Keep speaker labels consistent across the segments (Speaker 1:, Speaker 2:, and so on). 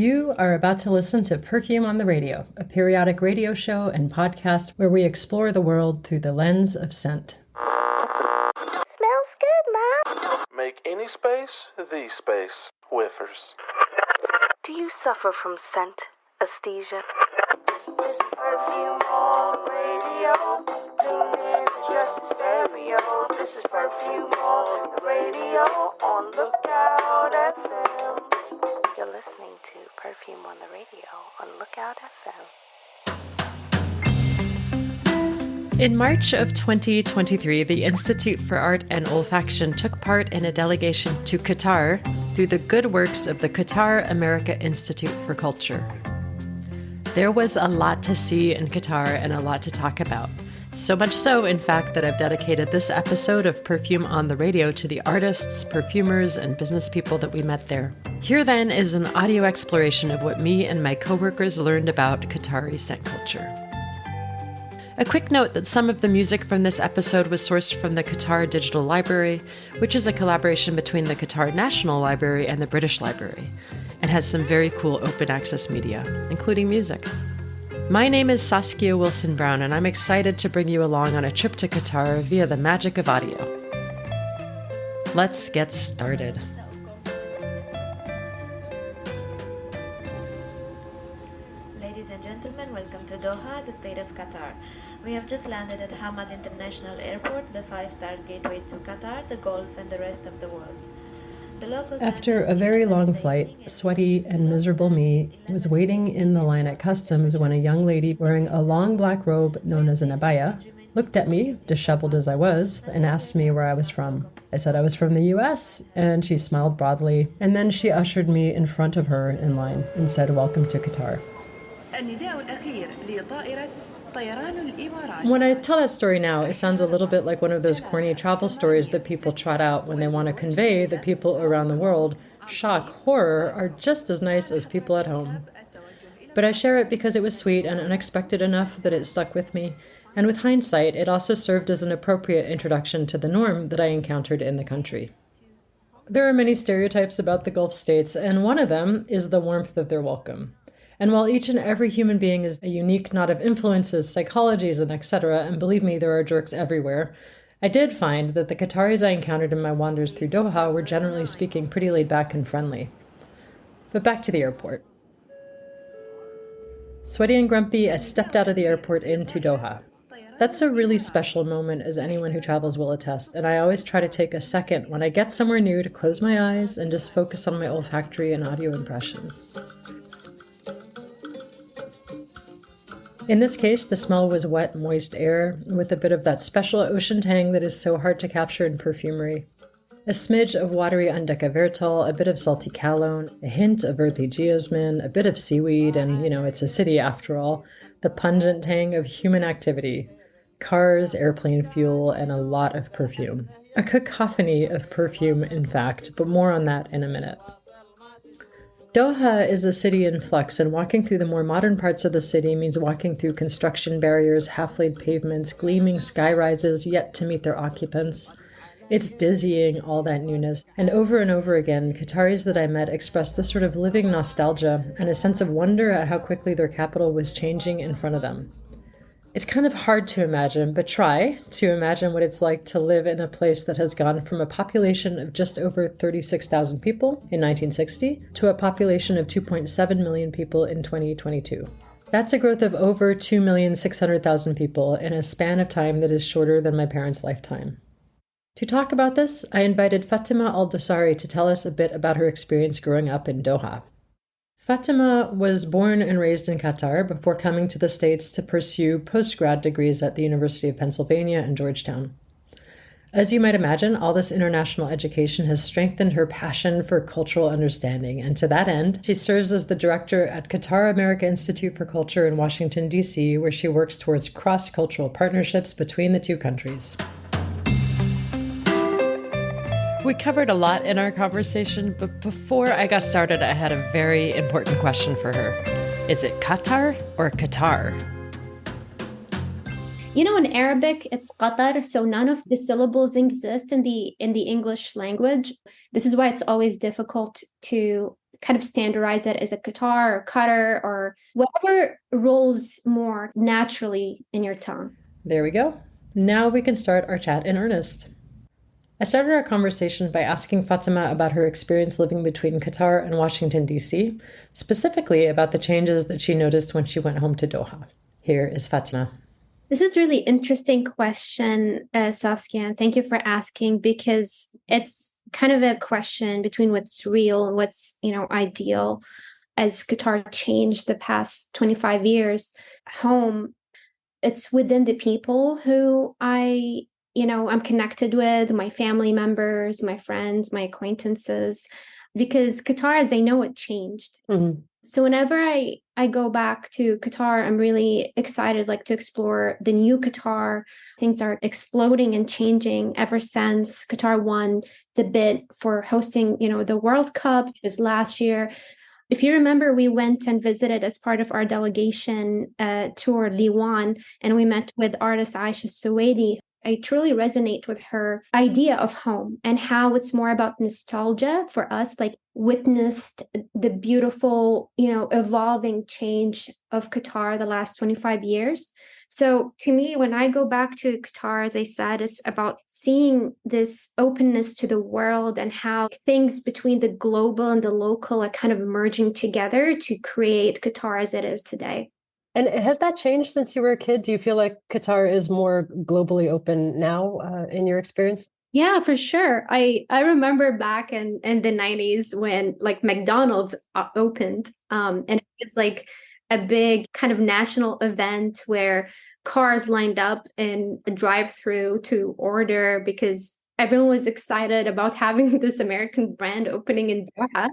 Speaker 1: You are about to listen to Perfume on the Radio, a periodic radio show and podcast where we explore the world through the lens of scent.
Speaker 2: Smells good, Mom.
Speaker 3: Make any space the space. Whiffers.
Speaker 2: Do you suffer from scent aesthesia?
Speaker 4: This is Perfume on the radio. Tune in, just stereo. This is Perfume on the radio. On Lookout FM.
Speaker 2: You're listening to Perfume on the Radio on Lookout FM.
Speaker 1: In March of 2023, the Institute for Art and Olfaction took part in a delegation to Qatar through the good works of the Qatar America Institute for Culture. There was a lot to see in Qatar and a lot to talk about. So much so, in fact, that I've dedicated this episode of Perfume on the Radio to the artists, perfumers, and business people that we met there. Here then is an audio exploration of what me and my coworkers learned about Qatari scent culture. A quick note that some of the music from this episode was sourced from the Qatar Digital Library, which is a collaboration between the Qatar National Library and the British Library, and has some very cool open access media, including music. My name is Saskia Wilson-Brown, and I'm excited to bring you along on a trip to Qatar via the magic of audio. Let's get started.
Speaker 5: Ladies and gentlemen, welcome to Doha, the state of Qatar. We have just landed at Hamad International Airport, the 5-star gateway to Qatar, the Gulf, and the rest of the world.
Speaker 1: After a very long flight, sweaty and miserable me was waiting in the line at customs when a young lady wearing a long black robe known as an abaya looked at me, disheveled as I was, and asked me where I was from. I said I was from the US, and she smiled broadly, and then she ushered me in front of her in line and said, "Welcome to Qatar." When I tell that story now, it sounds a little bit like one of those corny travel stories that people trot out when they want to convey that people around the world, shock, horror, are just as nice as people at home. But I share it because it was sweet and unexpected enough that it stuck with me, and with hindsight, it also served as an appropriate introduction to the norm that I encountered in the country. There are many stereotypes about the Gulf states, and one of them is the warmth of their welcome. And while each and every human being is a unique knot of influences, psychologies, and etc., and believe me, there are jerks everywhere, I did find that the Qataris I encountered in my wanders through Doha were generally speaking pretty laid back and friendly. But back to the airport. Sweaty and grumpy, I stepped out of the airport into Doha. That's a really special moment, as anyone who travels will attest, and I always try to take a second when I get somewhere new to close my eyes and just focus on my olfactory and audio impressions. In this case, the smell was wet, moist air, with a bit of that special ocean tang that is so hard to capture in perfumery. A smidge of watery Undeca Virtol, a bit of salty cologne, a hint of earthy geosmin, a bit of seaweed, and, it's a city after all, the pungent tang of human activity. Cars, airplane fuel, and a lot of perfume. A cacophony of perfume, in fact, but more on that in a minute. Doha is a city in flux, and walking through the more modern parts of the city means walking through construction barriers, half-laid pavements, gleaming skyrises yet to meet their occupants. It's dizzying, all that newness. And over again, Qataris that I met expressed this sort of living nostalgia and a sense of wonder at how quickly their capital was changing in front of them. It's kind of hard to imagine, but try to imagine what it's like to live in a place that has gone from a population of just over 36,000 people in 1960 to a population of 2.7 million people in 2022. That's a growth of over 2,600,000 people in a span of time that is shorter than my parents' lifetime. To talk about this, I invited Fatima Al-Dosari to tell us a bit about her experience growing up in Doha. Fatima was born and raised in Qatar before coming to the States to pursue postgrad degrees at the University of Pennsylvania and Georgetown. As you might imagine, all this international education has strengthened her passion for cultural understanding, and to that end, she serves as the director at Qatar America Institute for Culture in Washington, D.C., where she works towards cross-cultural partnerships between the two countries. We covered a lot in our conversation, but before I got started, I had a very important question for her. Is it Qatar or Qatar?
Speaker 6: In Arabic, it's Qatar, so none of the syllables exist in the English language. This is why it's always difficult to kind of standardize it as a Qatar or Qatar or whatever rolls more naturally in your tongue.
Speaker 1: There we go. Now we can start our chat in earnest. I started our conversation by asking Fatima about her experience living between Qatar and Washington, D.C., specifically about the changes that she noticed when she went home to Doha. Here is Fatima.
Speaker 6: This is a really interesting question, Saskia, and thank you for asking, because it's kind of a question between what's real and what's, ideal. As Qatar changed the past 25 years, home, it's within the people who I'm connected with, my family members, my friends, my acquaintances, because Qatar, as I know, it changed.
Speaker 1: Mm-hmm.
Speaker 6: So whenever I go back to Qatar, I'm really excited to explore the new Qatar. Things are exploding and changing ever since Qatar won the bid for hosting, the World Cup. It was last year. If you remember, we went and visited as part of our delegation tour Liwan, and we met with artist Aisha Suwaidi. I truly resonate with her idea of home and how it's more about nostalgia for us, witnessed the beautiful, evolving change of Qatar the last 25 years. So to me, when I go back to Qatar, as I said, it's about seeing this openness to the world and how things between the global and the local are kind of merging together to create Qatar as it is today.
Speaker 7: And has that changed since you were a kid? Do you feel like Qatar is more globally open now in your experience?
Speaker 6: Yeah, for sure. I remember back in the 90s when McDonald's opened, and it's a big kind of national event where cars lined up in a drive-through to order because everyone was excited about having this American brand opening in Doha.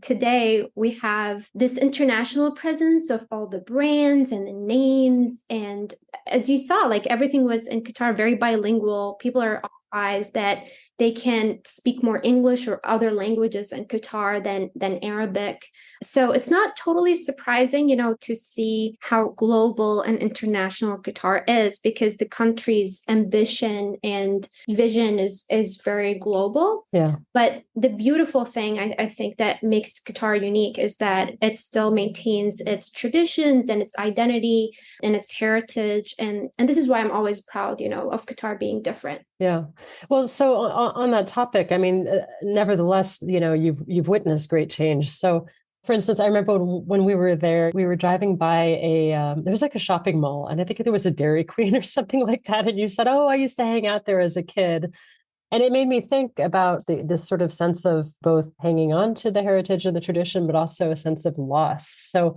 Speaker 6: Today, we have this international presence of all the brands and the names. And as you saw, everything was in Qatar very bilingual. People are surprised that they can speak more English or other languages in Qatar than Arabic. So it's not totally surprising, to see how global and international Qatar is, because the country's ambition and vision is very global.
Speaker 7: Yeah.
Speaker 6: But the beautiful thing I think that makes Qatar unique is that it still maintains its traditions and its identity and its heritage. And this is why I'm always proud, of Qatar being different.
Speaker 7: Yeah. Well, so on that topic, I mean, nevertheless, you've witnessed great change. So, for instance, I remember when we were there, we were driving by there was a shopping mall, and I think there was a Dairy Queen or something like that. And you said, "Oh, I used to hang out there as a kid." And it made me think about this sort of sense of both hanging on to the heritage and the tradition, but also a sense of loss. So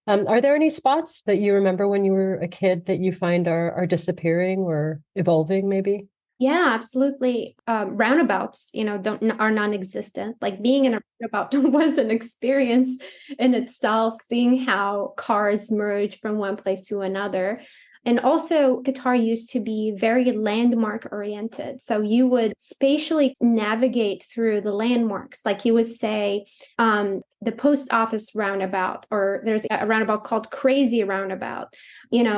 Speaker 7: are there any spots that you remember when you were a kid that you find are disappearing or evolving maybe?
Speaker 6: Yeah, absolutely. Roundabouts, are non-existent. Being in a roundabout was an experience in itself, seeing how cars merge from one place to another. And also, Qatar used to be very landmark oriented. So you would spatially navigate through the landmarks. You would say the post office roundabout, or there's a roundabout called Crazy Roundabout.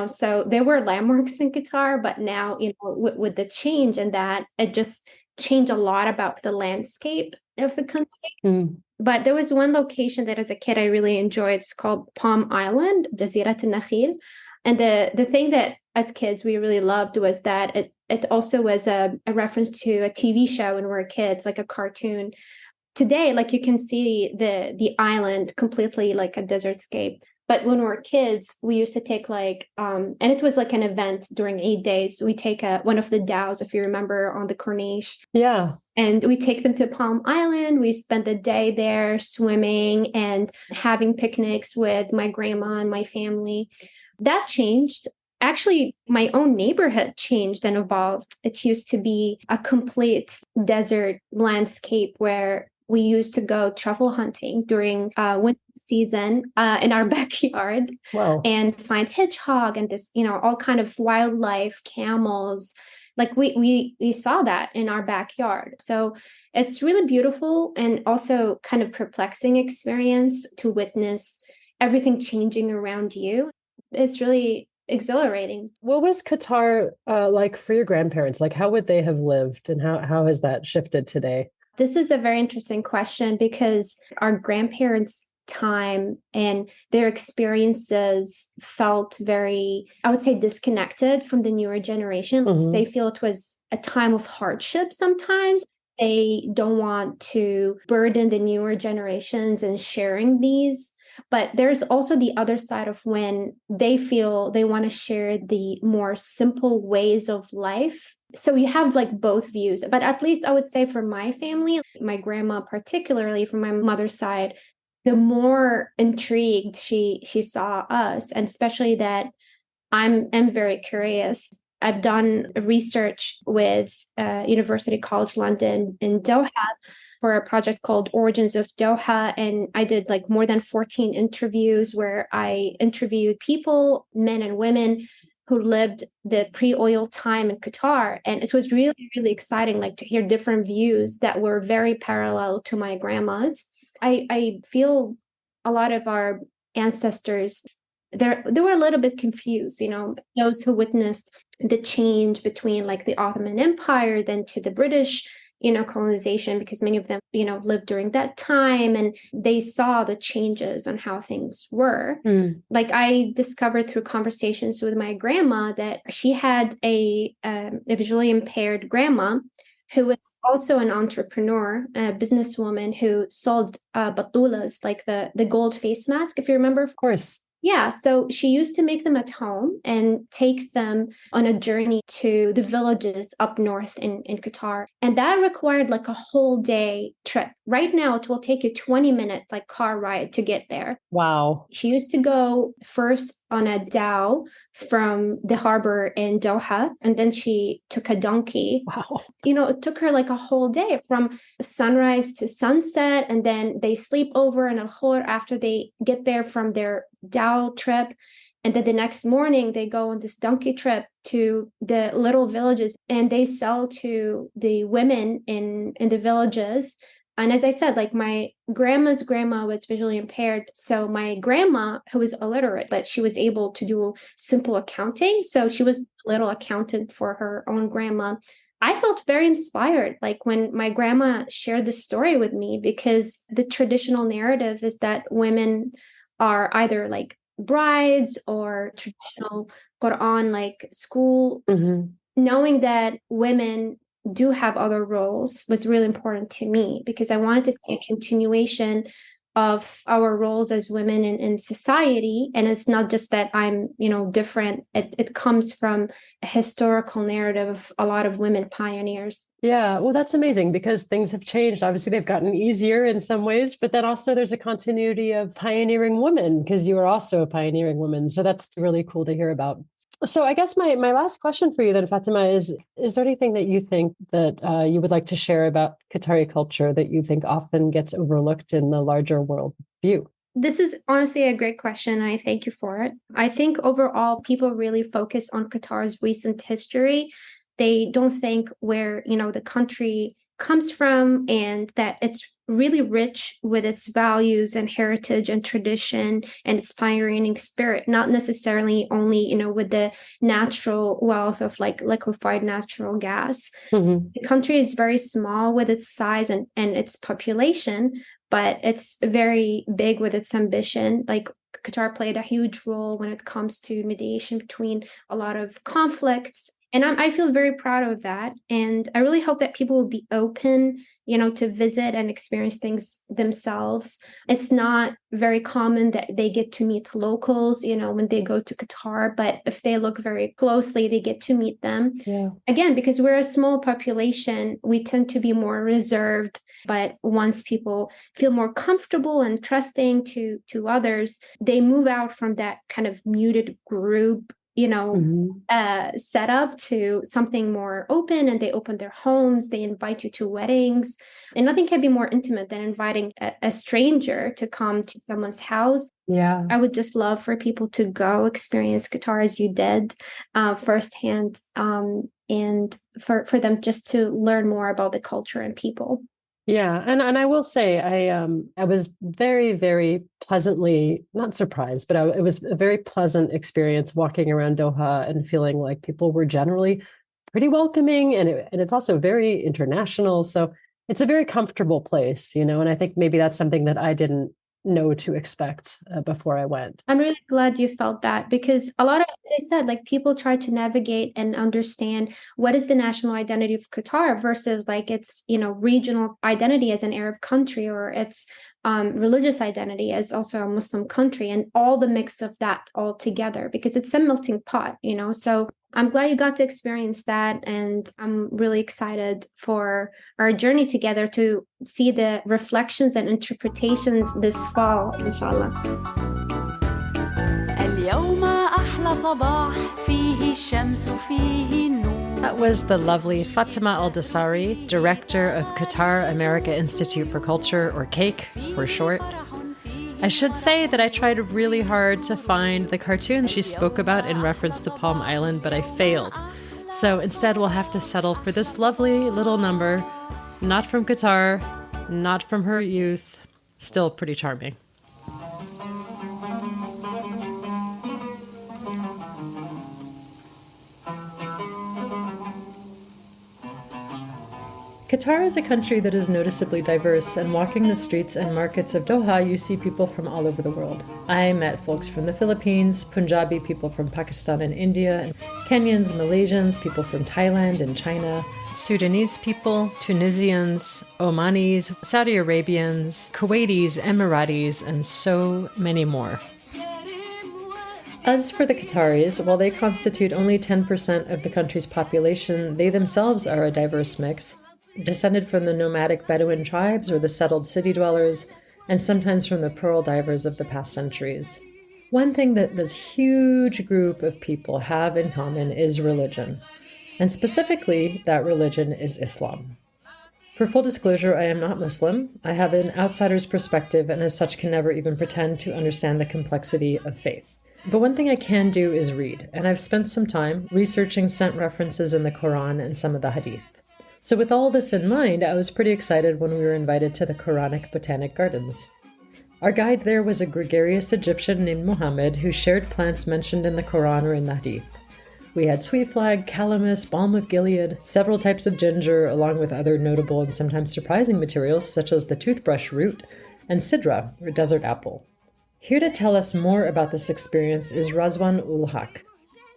Speaker 6: So there were landmarks in Qatar, but now, with the change in that, it just changed a lot about the landscape of the country.
Speaker 7: Mm.
Speaker 6: But there was one location that as a kid I really enjoyed. It's called Palm Island, Jazirat al-Nakhil. And the thing that as kids we really loved was that it also was a reference to a TV show when we were kids, like a cartoon. Today, you can see the island completely like a desertscape. But when we were kids, we used to take and it was an event during 8 days. We take one of the dhows, if you remember, on the Corniche.
Speaker 7: Yeah.
Speaker 6: And we take them to Palm Island. We spend the day there swimming and having picnics with my grandma and my family. That changed. Actually, my own neighborhood changed and evolved. It used to be a complete desert landscape where we used to go truffle hunting during winter season in our backyard.
Speaker 7: Wow.
Speaker 6: And find hedgehog and this, all kind of wildlife, camels. We saw that in our backyard. So it's really beautiful and also kind of perplexing experience to witness everything changing around you. It's really exhilarating.
Speaker 7: What was Qatar like for your grandparents? How would they have lived, and how has that shifted today?
Speaker 6: This is a very interesting question because our grandparents' time and their experiences felt very, I would say, disconnected from the newer generation.
Speaker 7: Mhm.
Speaker 6: They feel it was a time of hardship sometimes. They don't want to burden the newer generations in sharing these. But there's also the other side of when they feel they want to share the more simple ways of life. So you have like both views. But at least I would say for my family, my grandma, particularly from my mother's side, the more intrigued she saw us, and especially that I'm very curious. I've done research with University College London in Doha for a project called Origins of Doha. And I did like more than 14 interviews where I interviewed people, men and women, who lived the pre-oil time in Qatar. And it was really, really exciting, like to hear different views that were very parallel to my grandma's. I feel a lot of our ancestors, they were a little bit confused, those who witnessed the change between like the Ottoman Empire then to the British colonization, because many of them lived during that time and they saw the changes on how things were. Like I discovered through conversations with my grandma that she had a visually impaired grandma who was also an entrepreneur, a businesswoman who sold batulas, like the gold face mask, if you remember.
Speaker 7: Of course.
Speaker 6: Yeah, so she used to make them at home and take them on a journey to the villages up north in Qatar. And that required like a whole day trip. Right now, it will take you 20-minute like car ride to get there.
Speaker 7: Wow.
Speaker 6: She used to go first on a dhow from the harbor in Doha, and then she took a donkey.
Speaker 7: Wow.
Speaker 6: It took her like a whole day from sunrise to sunset, and then they sleep over in Al-Khor after they get there from their dhow trip. And then the next morning, they go on this donkey trip to the little villages, and they sell to the women in the villages. And as I said, like my grandma's grandma was visually impaired. So my grandma, who was illiterate, but she was able to do simple accounting. So she was a little accountant for her own grandma. I felt very inspired, like when my grandma shared this story with me, because the traditional narrative is that women are either like brides or traditional Quran like school. Knowing that women do have other roles was really important to me, because I wanted to see a continuation of our roles as women in society. And it's not just that I'm, different. It comes from a historical narrative of a lot of women pioneers.
Speaker 7: Yeah, well, that's amazing because things have changed. Obviously, they've gotten easier in some ways, but then also there's a continuity of pioneering women because you are also a pioneering woman. So that's really cool to hear about. So I guess my last question for you then, Fatima, is there anything that you think that you would like to share about Qatari culture that you think often gets overlooked in the larger world view?
Speaker 6: This is honestly a great question, and I thank you for it. I think overall, people really focus on Qatar's recent history. They don't think where, the country comes from, and that it's really rich with its values and heritage and tradition and its pioneering spirit, not necessarily only, with the natural wealth of like liquefied natural gas. The country is very small with its size and its population, but it's very big with its ambition. Like Qatar played a huge role when it comes to mediation between a lot of conflicts. And I feel very proud of that. And I really hope that people will be open, to visit and experience things themselves. It's not very common that they get to meet locals, when they go to Qatar. But if they look very closely, they get to meet them.
Speaker 7: Yeah.
Speaker 6: Again, because we're a small population, we tend to be more reserved. But once people feel more comfortable and trusting to others, they move out from that kind of muted group set up to something more open, and they open their homes, they invite you to weddings, and nothing can be more intimate than inviting a stranger to come to someone's house.
Speaker 7: Yeah,
Speaker 6: I would just love for people to go experience Qatar as you did firsthand, and for them just to learn more about the culture and people.
Speaker 7: Yeah, and I will say I was very, very pleasantly not surprised, but it was a very pleasant experience walking around Doha and feeling like people were generally pretty welcoming, and it's also very international. So it's a very comfortable place, and I think maybe that's something that I didn't know to expect before I went.
Speaker 6: I'm really glad you felt that, because a lot of, as I said, like people try to navigate and understand what is the national identity of Qatar versus like its, regional identity as an Arab country, or its religious identity as also a Muslim country, and all the mix of that all together, because it's a melting pot, So I'm glad you got to experience that, and I'm really excited for our journey together to see the reflections and interpretations this fall, inshallah.
Speaker 1: That was the lovely Fatima Al-Dosari, director of Qatar America Institute for Culture, or CAIC for short. I should say that I tried really hard to find the cartoon she spoke about in reference to Palm Island, but I failed. So instead, we'll have to settle for this lovely little number, not from Qatar, not from her youth, still pretty charming. Qatar is a country that is noticeably diverse, and walking the streets and markets of Doha, you see people from all over the world. I met folks from the Philippines, Punjabi people from Pakistan and India, Kenyans, Malaysians, people from Thailand and China, Sudanese people, Tunisians, Omanis, Saudi Arabians, Kuwaitis, Emiratis, and so many more. As for the Qataris, while they constitute only 10% of the country's population, they themselves are a diverse mix, descended from the nomadic Bedouin tribes or the settled city dwellers, and sometimes from the pearl divers of the past centuries. One thing that this huge group of people have in common is religion, and specifically, that religion is Islam. For full disclosure, I am not Muslim. I have an outsider's perspective, and as such can never even pretend to understand the complexity of faith. But one thing I can do is read, and I've spent some time researching scent references in the Quran and some of the Hadith. So with all this in mind, I was pretty excited when we were invited to the Quranic Botanic Gardens. Our guide there was a gregarious Egyptian named Muhammad who shared plants mentioned in the Quran or in the Hadith. We had sweet flag, calamus, balm of Gilead, several types of ginger, along with other notable and sometimes surprising materials such as the toothbrush root and sidra, or desert apple. Here to tell us more about this experience is Razwan Ul-Haq.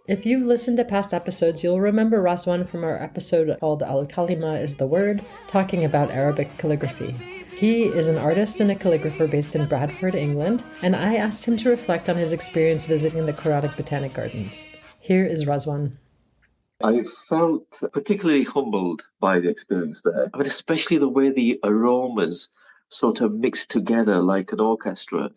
Speaker 1: If you've listened to past episodes, you'll remember Razwan from our episode called Al-Kalima is the Word, talking about Arabic calligraphy. He is an artist and a calligrapher based in Bradford, England, and I asked him to reflect on his experience visiting the Quranic Botanic Gardens. Here is Razwan.
Speaker 8: I felt particularly humbled by the experience there, but especially the way the aromas sort of mixed together like an orchestra.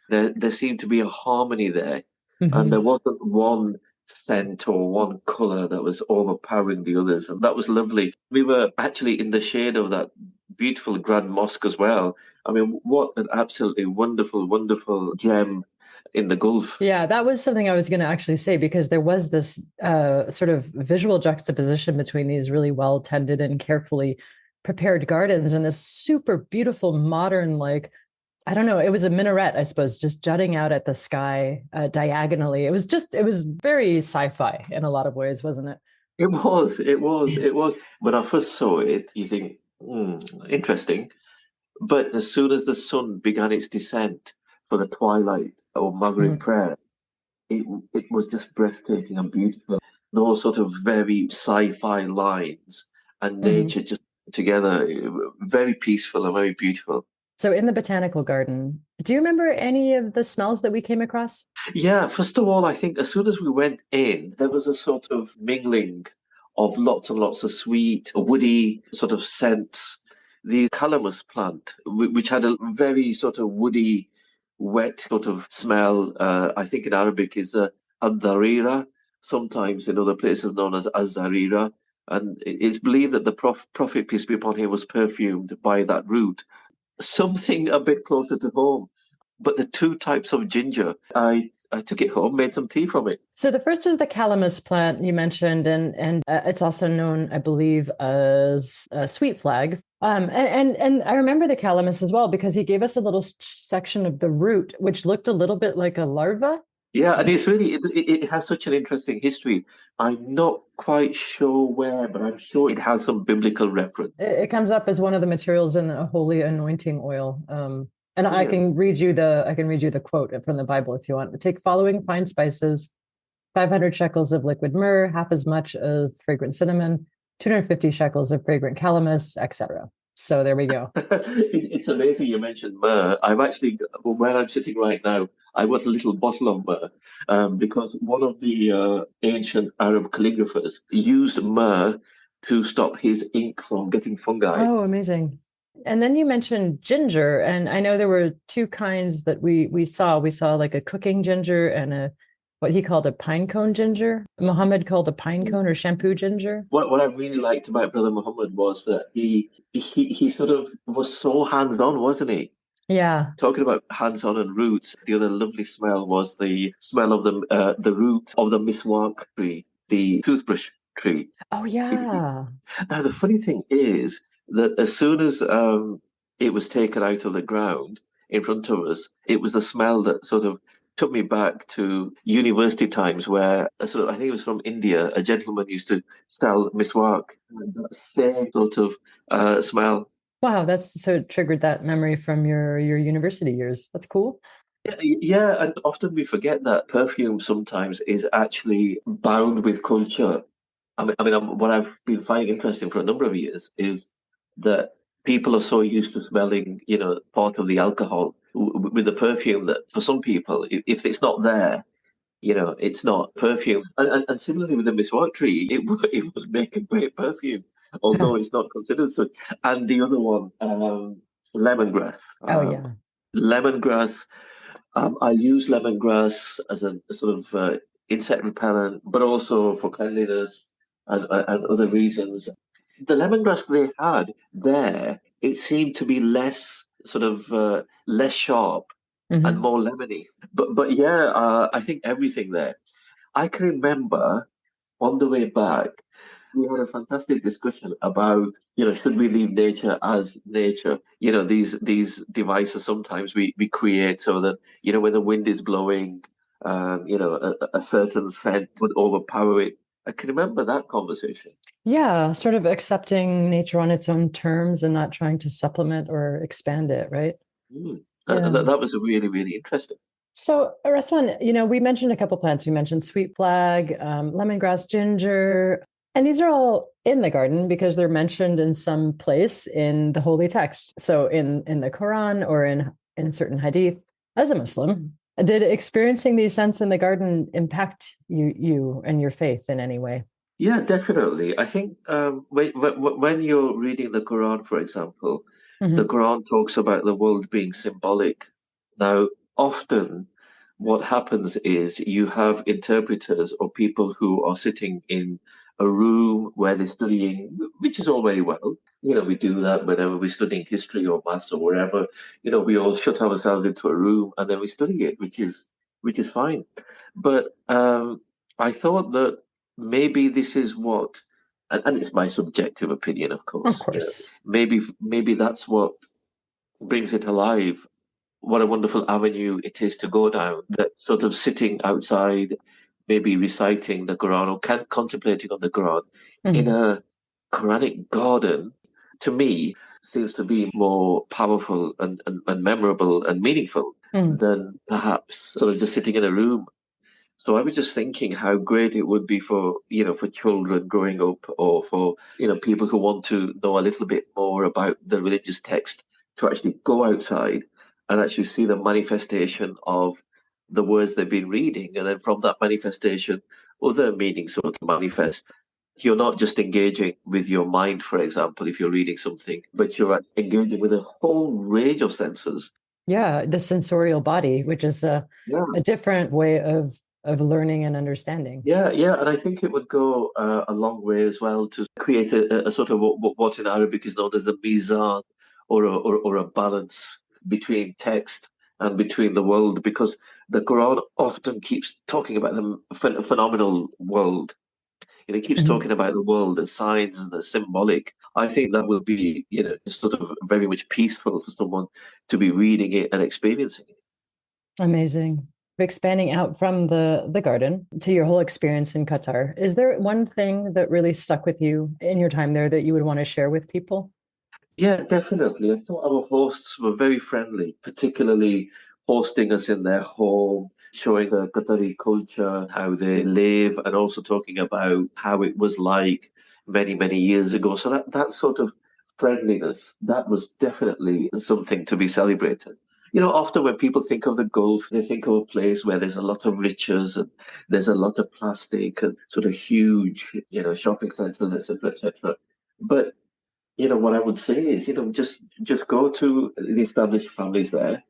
Speaker 8: There seemed to be a harmony there, and there wasn't one scent or one colour that was overpowering the others, and that was lovely. We were actually in the shade of that beautiful Grand Mosque as well. I mean, what an absolutely wonderful, wonderful gem in the Gulf.
Speaker 7: Yeah, that was something I was going to actually say, because there was this sort of visual juxtaposition between these really well-tended and carefully prepared gardens and this super beautiful modern, like, I don't know, it was a minaret, I suppose, just jutting out at the sky diagonally. It was very sci-fi in a lot of ways, wasn't it?
Speaker 8: It was. When I first saw it, you think, interesting. But as soon as the sun began its descent for the twilight or Maghrib prayer, it was just breathtaking and beautiful. Those sort of very sci-fi lines and nature just together, very peaceful and very beautiful.
Speaker 7: So in the botanical garden, do you remember any of the smells that we came across?
Speaker 8: Yeah, first of all, I think as soon as we went in, there was a sort of mingling of lots and lots of sweet, woody sort of scents. The calamus plant, which had a very sort of woody, wet sort of smell, I think in Arabic is ad-darira, sometimes in other places known as az-zarira. And it's believed that the Prophet, peace be upon him, was perfumed by that root. Something a bit closer to home. But the two types of ginger, I took it home, made some tea from it.
Speaker 7: So the first was the calamus plant you mentioned, and it's also known, I believe, as sweet flag. And I remember the calamus as well, because he gave us a little section of the root, which looked a little bit like a larva.
Speaker 8: Yeah, and it's really, it has such an interesting history. I'm not quite sure where, but I'm sure it has some biblical reference.
Speaker 7: It comes up as one of the materials in a holy anointing oil. And I
Speaker 8: Yeah.
Speaker 7: can read you the quote from the Bible if you want. Take following fine spices, 500 shekels of liquid myrrh, half as much of fragrant cinnamon, 250 shekels of fragrant calamus, etc. So there we go.
Speaker 8: It's amazing you mentioned myrrh. I've actually, where I'm sitting right now, I got a little bottle of myrrh because one of the ancient Arab calligraphers used myrrh to stop his ink from getting fungi.
Speaker 7: Oh, amazing. And then you mentioned ginger, and I know there were two kinds that we saw. We saw like a cooking ginger and what he called a pine cone ginger. Muhammad called a pine cone or shampoo ginger.
Speaker 8: What I really liked about Brother Muhammad was that he sort of was so hands-on, wasn't he?
Speaker 7: Yeah.
Speaker 8: Talking about hands-on and roots, the other lovely smell was the smell of the root of the miswak tree, the toothbrush tree.
Speaker 7: Oh, yeah.
Speaker 8: Now, the funny thing is that as soon as it was taken out of the ground in front of us, it was the smell that sort of took me back to university times where, I think it was from India, a gentleman used to sell miswak, and that same sort of smell.
Speaker 7: Wow, so it triggered that memory from your university years. That's cool.
Speaker 8: Yeah, and often we forget that perfume sometimes is actually bound with culture. I mean, what I've been finding interesting for a number of years is that people are so used to smelling, part of the alcohol with the perfume that for some people, if it's not there, it's not perfume. And similarly with the miswak tree, it would make a great perfume, although it's not considered such. And the other one, lemongrass.
Speaker 7: Oh, yeah.
Speaker 8: Lemongrass. I use lemongrass as a sort of insect repellent, but also for cleanliness and other reasons. The lemongrass they had there, it seemed to be less less sharp and more lemony. But yeah, I think everything there. I can remember on the way back, we had a fantastic discussion about, should we leave nature as nature? These devices sometimes we create so that, when the wind is blowing, a certain scent would overpower it. I can remember that conversation.
Speaker 7: Yeah, sort of accepting nature on its own terms and not trying to supplement or expand it, right?
Speaker 8: Yeah.
Speaker 7: Yeah.
Speaker 8: That was really, really interesting.
Speaker 7: So, Razwan, we mentioned a couple plants. We mentioned sweet flag, lemongrass, ginger, and these are all in the garden because they're mentioned in some place in the holy text. So in the Quran or in certain hadith. As a Muslim, did experiencing these scents in the garden impact you and your faith in any way?
Speaker 8: Yeah, definitely. I think when you're reading the Quran, for example, the Quran talks about the world being symbolic. Now, often what happens is you have interpreters or people who are sitting in a room where they're studying, which is all very well. We do that whenever we're studying history or maths or whatever. We all shut ourselves into a room and then we study it, which is fine. But I thought that maybe this is what, and it's my subjective opinion, of course.
Speaker 7: Of course.
Speaker 8: Maybe that's what brings it alive. What a wonderful avenue it is to go down. That sort of sitting outside, maybe reciting the Quran or contemplating on the Quran in a Quranic garden, to me, seems to be more powerful and memorable and meaningful than perhaps sort of just sitting in a room. So I was just thinking how great it would be for children growing up or for, people who want to know a little bit more about the religious text to actually go outside and actually see the manifestation of the words they've been reading. And then from that manifestation, other meanings sort of manifest. You're not just engaging with your mind, for example, if you're reading something, but you're engaging with a whole range of senses.
Speaker 7: Yeah, the sensorial body, which is a different way of learning and understanding.
Speaker 8: Yeah, and I think it would go a long way as well to create a sort of what in Arabic is known as a mizan or a balance between text and between the world, because the Quran often keeps talking about the phenomenal world. It keeps talking about the world and signs and the symbolic. I think that will be, sort of very much peaceful for someone to be reading it and experiencing it.
Speaker 7: Amazing. Expanding out from the garden to your whole experience in Qatar, is there one thing that really stuck with you in your time there that you would want to share with people?
Speaker 8: Yeah, definitely. I thought our hosts were very friendly, particularly hosting us in their home, showing the Qatari culture, how they live, and also talking about how it was like many, many years ago. So that sort of friendliness, that was definitely something to be celebrated. Often when people think of the Gulf, they think of a place where there's a lot of riches and there's a lot of plastic and sort of huge, shopping centers, etc., etc. But what I would say is, just go to the established families there,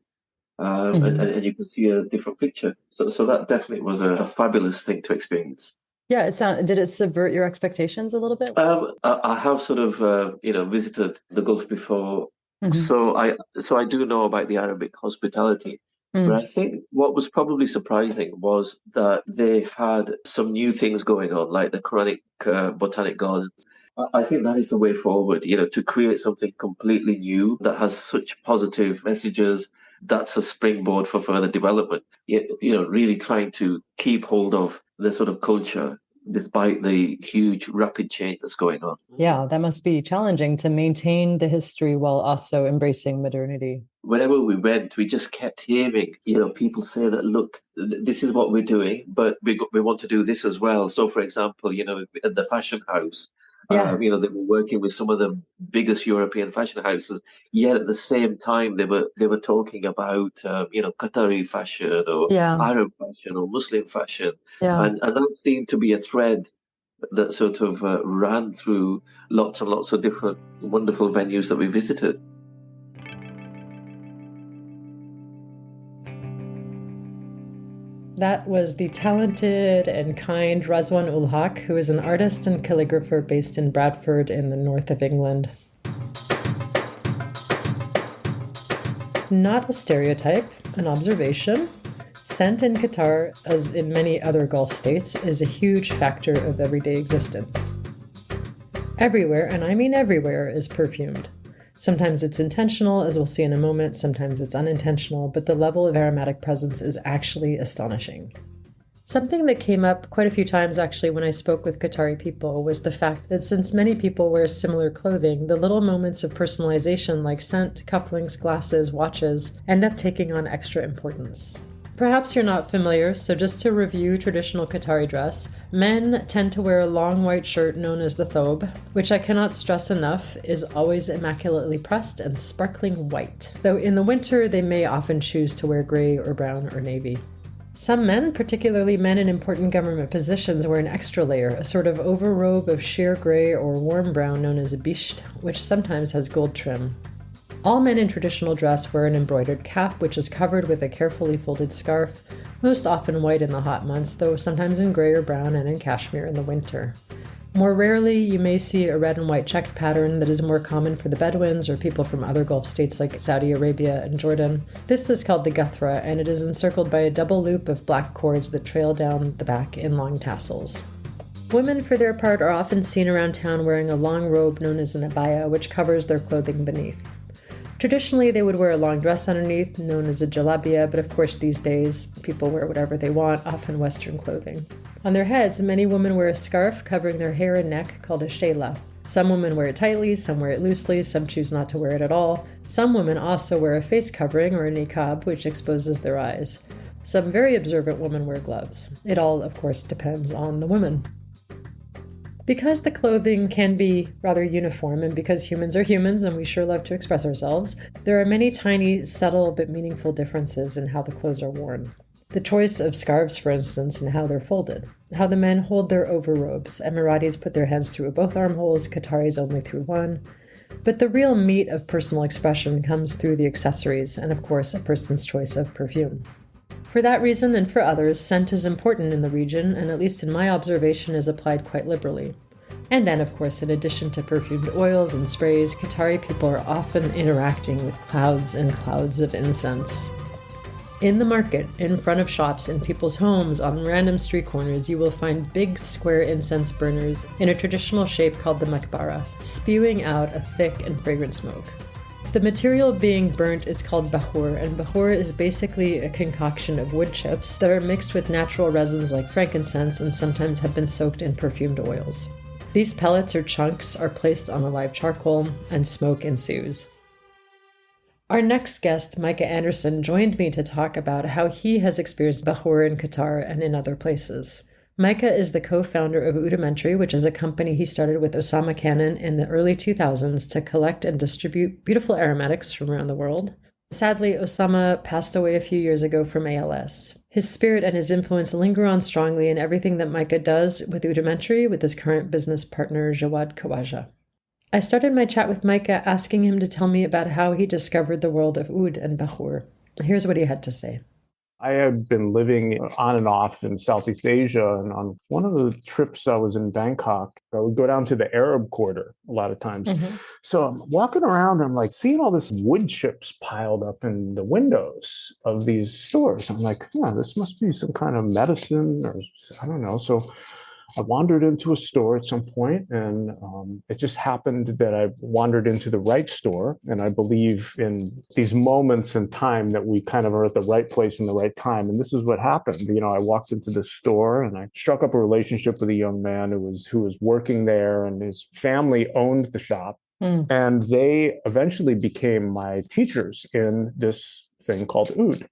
Speaker 8: and you can see a different picture. So that definitely was a fabulous thing to experience.
Speaker 7: Yeah, did it subvert your expectations a little bit?
Speaker 8: I have sort of, visited the Gulf before, so I do know about the Arabic hospitality. But I think what was probably surprising was that they had some new things going on, like the Quranic botanic gardens. I think that is the way forward, to create something completely new that has such positive messages. That's a springboard for further development. Really trying to keep hold of the sort of culture despite the huge rapid change that's going on.
Speaker 7: Yeah, that must be challenging to maintain the history while also embracing modernity.
Speaker 8: Whenever we went, we just kept hearing, people say that, look, this is what we're doing, but we want to do this as well. So, for example, at the fashion house, they were working with some of the biggest European fashion houses. Yet at the same time, they were talking about Qatari fashion or Arab fashion or Muslim fashion, and that seemed to be a thread that sort of ran through lots and lots of different wonderful venues that we visited.
Speaker 1: That was the talented and kind Razwan Ul-Haq, who is an artist and calligrapher based in Bradford in the north of England. Not a stereotype, an observation. Scent in Qatar, as in many other Gulf states, is a huge factor of everyday existence. Everywhere, and I mean everywhere, is perfumed. Sometimes it's intentional, as we'll see in a moment, sometimes it's unintentional, but the level of aromatic presence is actually astonishing. Something that came up quite a few times actually when I spoke with Qatari people was the fact that since many people wear similar clothing, the little moments of personalization like scent, cufflinks, glasses, watches end up taking on extra importance. Perhaps you're not familiar, so just to review traditional Qatari dress, men tend to wear a long white shirt known as the thobe, which I cannot stress enough is always immaculately pressed and sparkling white, though in the winter they may often choose to wear gray or brown or navy. Some men, particularly men in important government positions, wear an extra layer, a sort of overrobe of sheer gray or warm brown known as a bisht, which sometimes has gold trim. All men in traditional dress wear an embroidered cap, which is covered with a carefully folded scarf, most often white in the hot months, though sometimes in gray or brown and in cashmere in the winter. More rarely, you may see a red and white checked pattern that is more common for the Bedouins or people from other Gulf states like Saudi Arabia and Jordan. This is called the guthra, and it is encircled by a double loop of black cords that trail down the back in long tassels. Women, for their part, are often seen around town wearing a long robe known as an abaya, which covers their clothing beneath. Traditionally, they would wear a long dress underneath, known as a jalabia, but of course these days, people wear whatever they want, often Western clothing. On their heads, many women wear a scarf covering their hair and neck called a shayla. Some women wear it tightly, some wear it loosely, some choose not to wear it at all. Some women also wear a face covering or a niqab, which exposes their eyes. Some very observant women wear gloves. It all, of course, depends on the woman. Because the clothing can be rather uniform, and because humans are humans and we sure love to express ourselves, there are many tiny, subtle but meaningful differences in how the clothes are worn. The choice of scarves, for instance, and how they're folded. How the men hold their overrobes. Emiratis put their hands through both armholes, Qataris only through one. But the real meat of personal expression comes through the accessories and, of course, a person's choice of perfume. For that reason, and for others, scent is important in the region, and at least in my observation is applied quite liberally. And then, of course, in addition to perfumed oils and sprays, Qatari people are often interacting with clouds and clouds of incense. In the market, in front of shops, in people's homes, on random street corners, you will find big square incense burners in a traditional shape called the maqbara, spewing out a thick and fragrant smoke. The material being burnt is called bahur, and bahur is basically a concoction of wood chips that are mixed with natural resins like frankincense and sometimes have been soaked in perfumed oils. These pellets or chunks are placed on a live charcoal, and smoke ensues. Our next guest, Micah Anderson, joined me to talk about how he has experienced bahur in Qatar and in other places. Micah is the co-founder of Oudimentary, which is a company he started with Osama Cannon in the early 2000s to collect and distribute beautiful aromatics from around the world. Sadly, Osama passed away a few years ago from ALS. His spirit and his influence linger on strongly in everything that Micah does with Oudimentary with his current business partner, Jawad Khawaja. I started my chat with Micah asking him to tell me about how he discovered the world of oud and bahur. Here's what he had to say.
Speaker 9: I had been living on and off in Southeast Asia, and on one of the trips I was in Bangkok, I would go down to the Arab quarter a lot of times. So I'm walking around and I'm like seeing all this wood chips piled up in the windows of these stores. I'm like, this must be some kind of medicine or I don't know. So I wandered into a store at some point, and it just happened that I wandered into the right store. And I believe in these moments in time that we kind of are at the right place in the right time. And this is what happened. I walked into the store and I struck up a relationship with a young man who was working there, and his family owned the shop. And they eventually became my teachers in this thing called oud.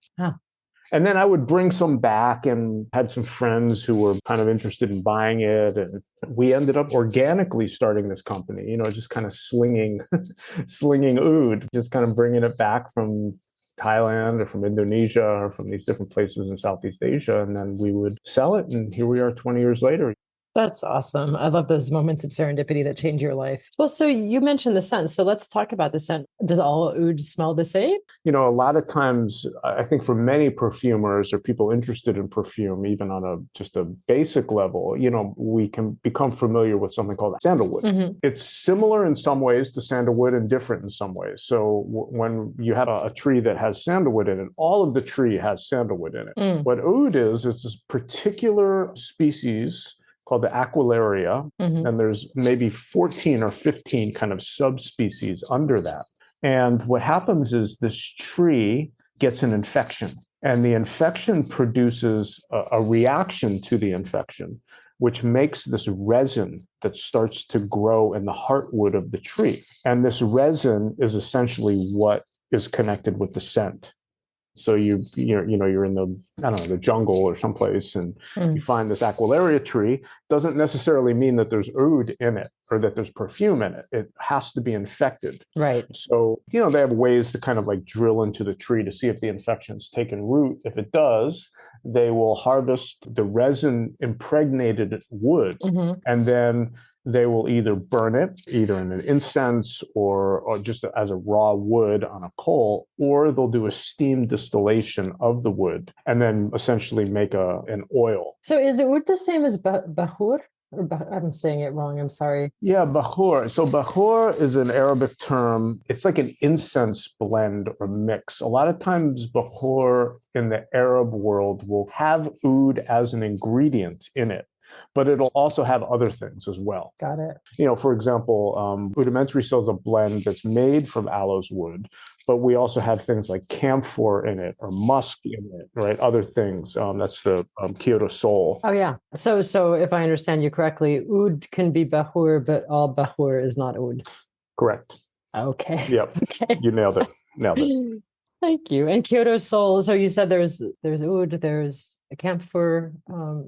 Speaker 9: And then I would bring some back and had some friends who were kind of interested in buying it. And we ended up organically starting this company, just kind of slinging oud, just kind of bringing it back from Thailand or from Indonesia or from these different places in Southeast Asia. And then we would sell it. And here we are 20 years later.
Speaker 7: That's awesome. I love those moments of serendipity that change your life. Well, so you mentioned the scent. So let's talk about the scent. Does all oud smell the same?
Speaker 9: A lot of times, I think for many perfumers or people interested in perfume, even on just a basic level, we can become familiar with something called sandalwood. It's similar in some ways to sandalwood and different in some ways. So when you have a tree that has sandalwood in it, all of the tree has sandalwood in it. What oud is this particular species called the Aquilaria, and there's maybe 14 or 15 kind of subspecies under that. And what happens is this tree gets an infection, and the infection produces a reaction to the infection, which makes this resin that starts to grow in the heartwood of the tree. And this resin is essentially what is connected with the scent. So you're in the jungle or someplace, and you find this Aquilaria tree. Doesn't necessarily mean that there's oud in it or that there's perfume in it. It has to be infected.
Speaker 7: Right.
Speaker 9: So, they have ways to kind of like drill into the tree to see if the infection's taken root. If it does, they will harvest the resin impregnated wood, and then they will either burn it, either in an incense or just as a raw wood on a coal, or they'll do a steam distillation of the wood and then essentially make an oil.
Speaker 7: So is oud the same as bahur? I'm saying it wrong. I'm sorry.
Speaker 9: Yeah, bahur. So bahur is an Arabic term. It's like an incense blend or mix. A lot of times bahur in the Arab world will have oud as an ingredient in it, but it'll also have other things as well.
Speaker 7: Got it.
Speaker 9: For example, Oudimentary sells a blend that's made from aloes wood, but we also have things like camphor in it or musk in it, right? Other things. That's the Kyoto Sol.
Speaker 7: Oh, yeah. So if I understand you correctly, oud can be bahur, but all bahur is not oud.
Speaker 9: Correct.
Speaker 7: Okay.
Speaker 9: Yep.
Speaker 7: Okay.
Speaker 9: You nailed it.
Speaker 7: Thank you. And Kyoto Sol. So you said there's oud, there's a camphor.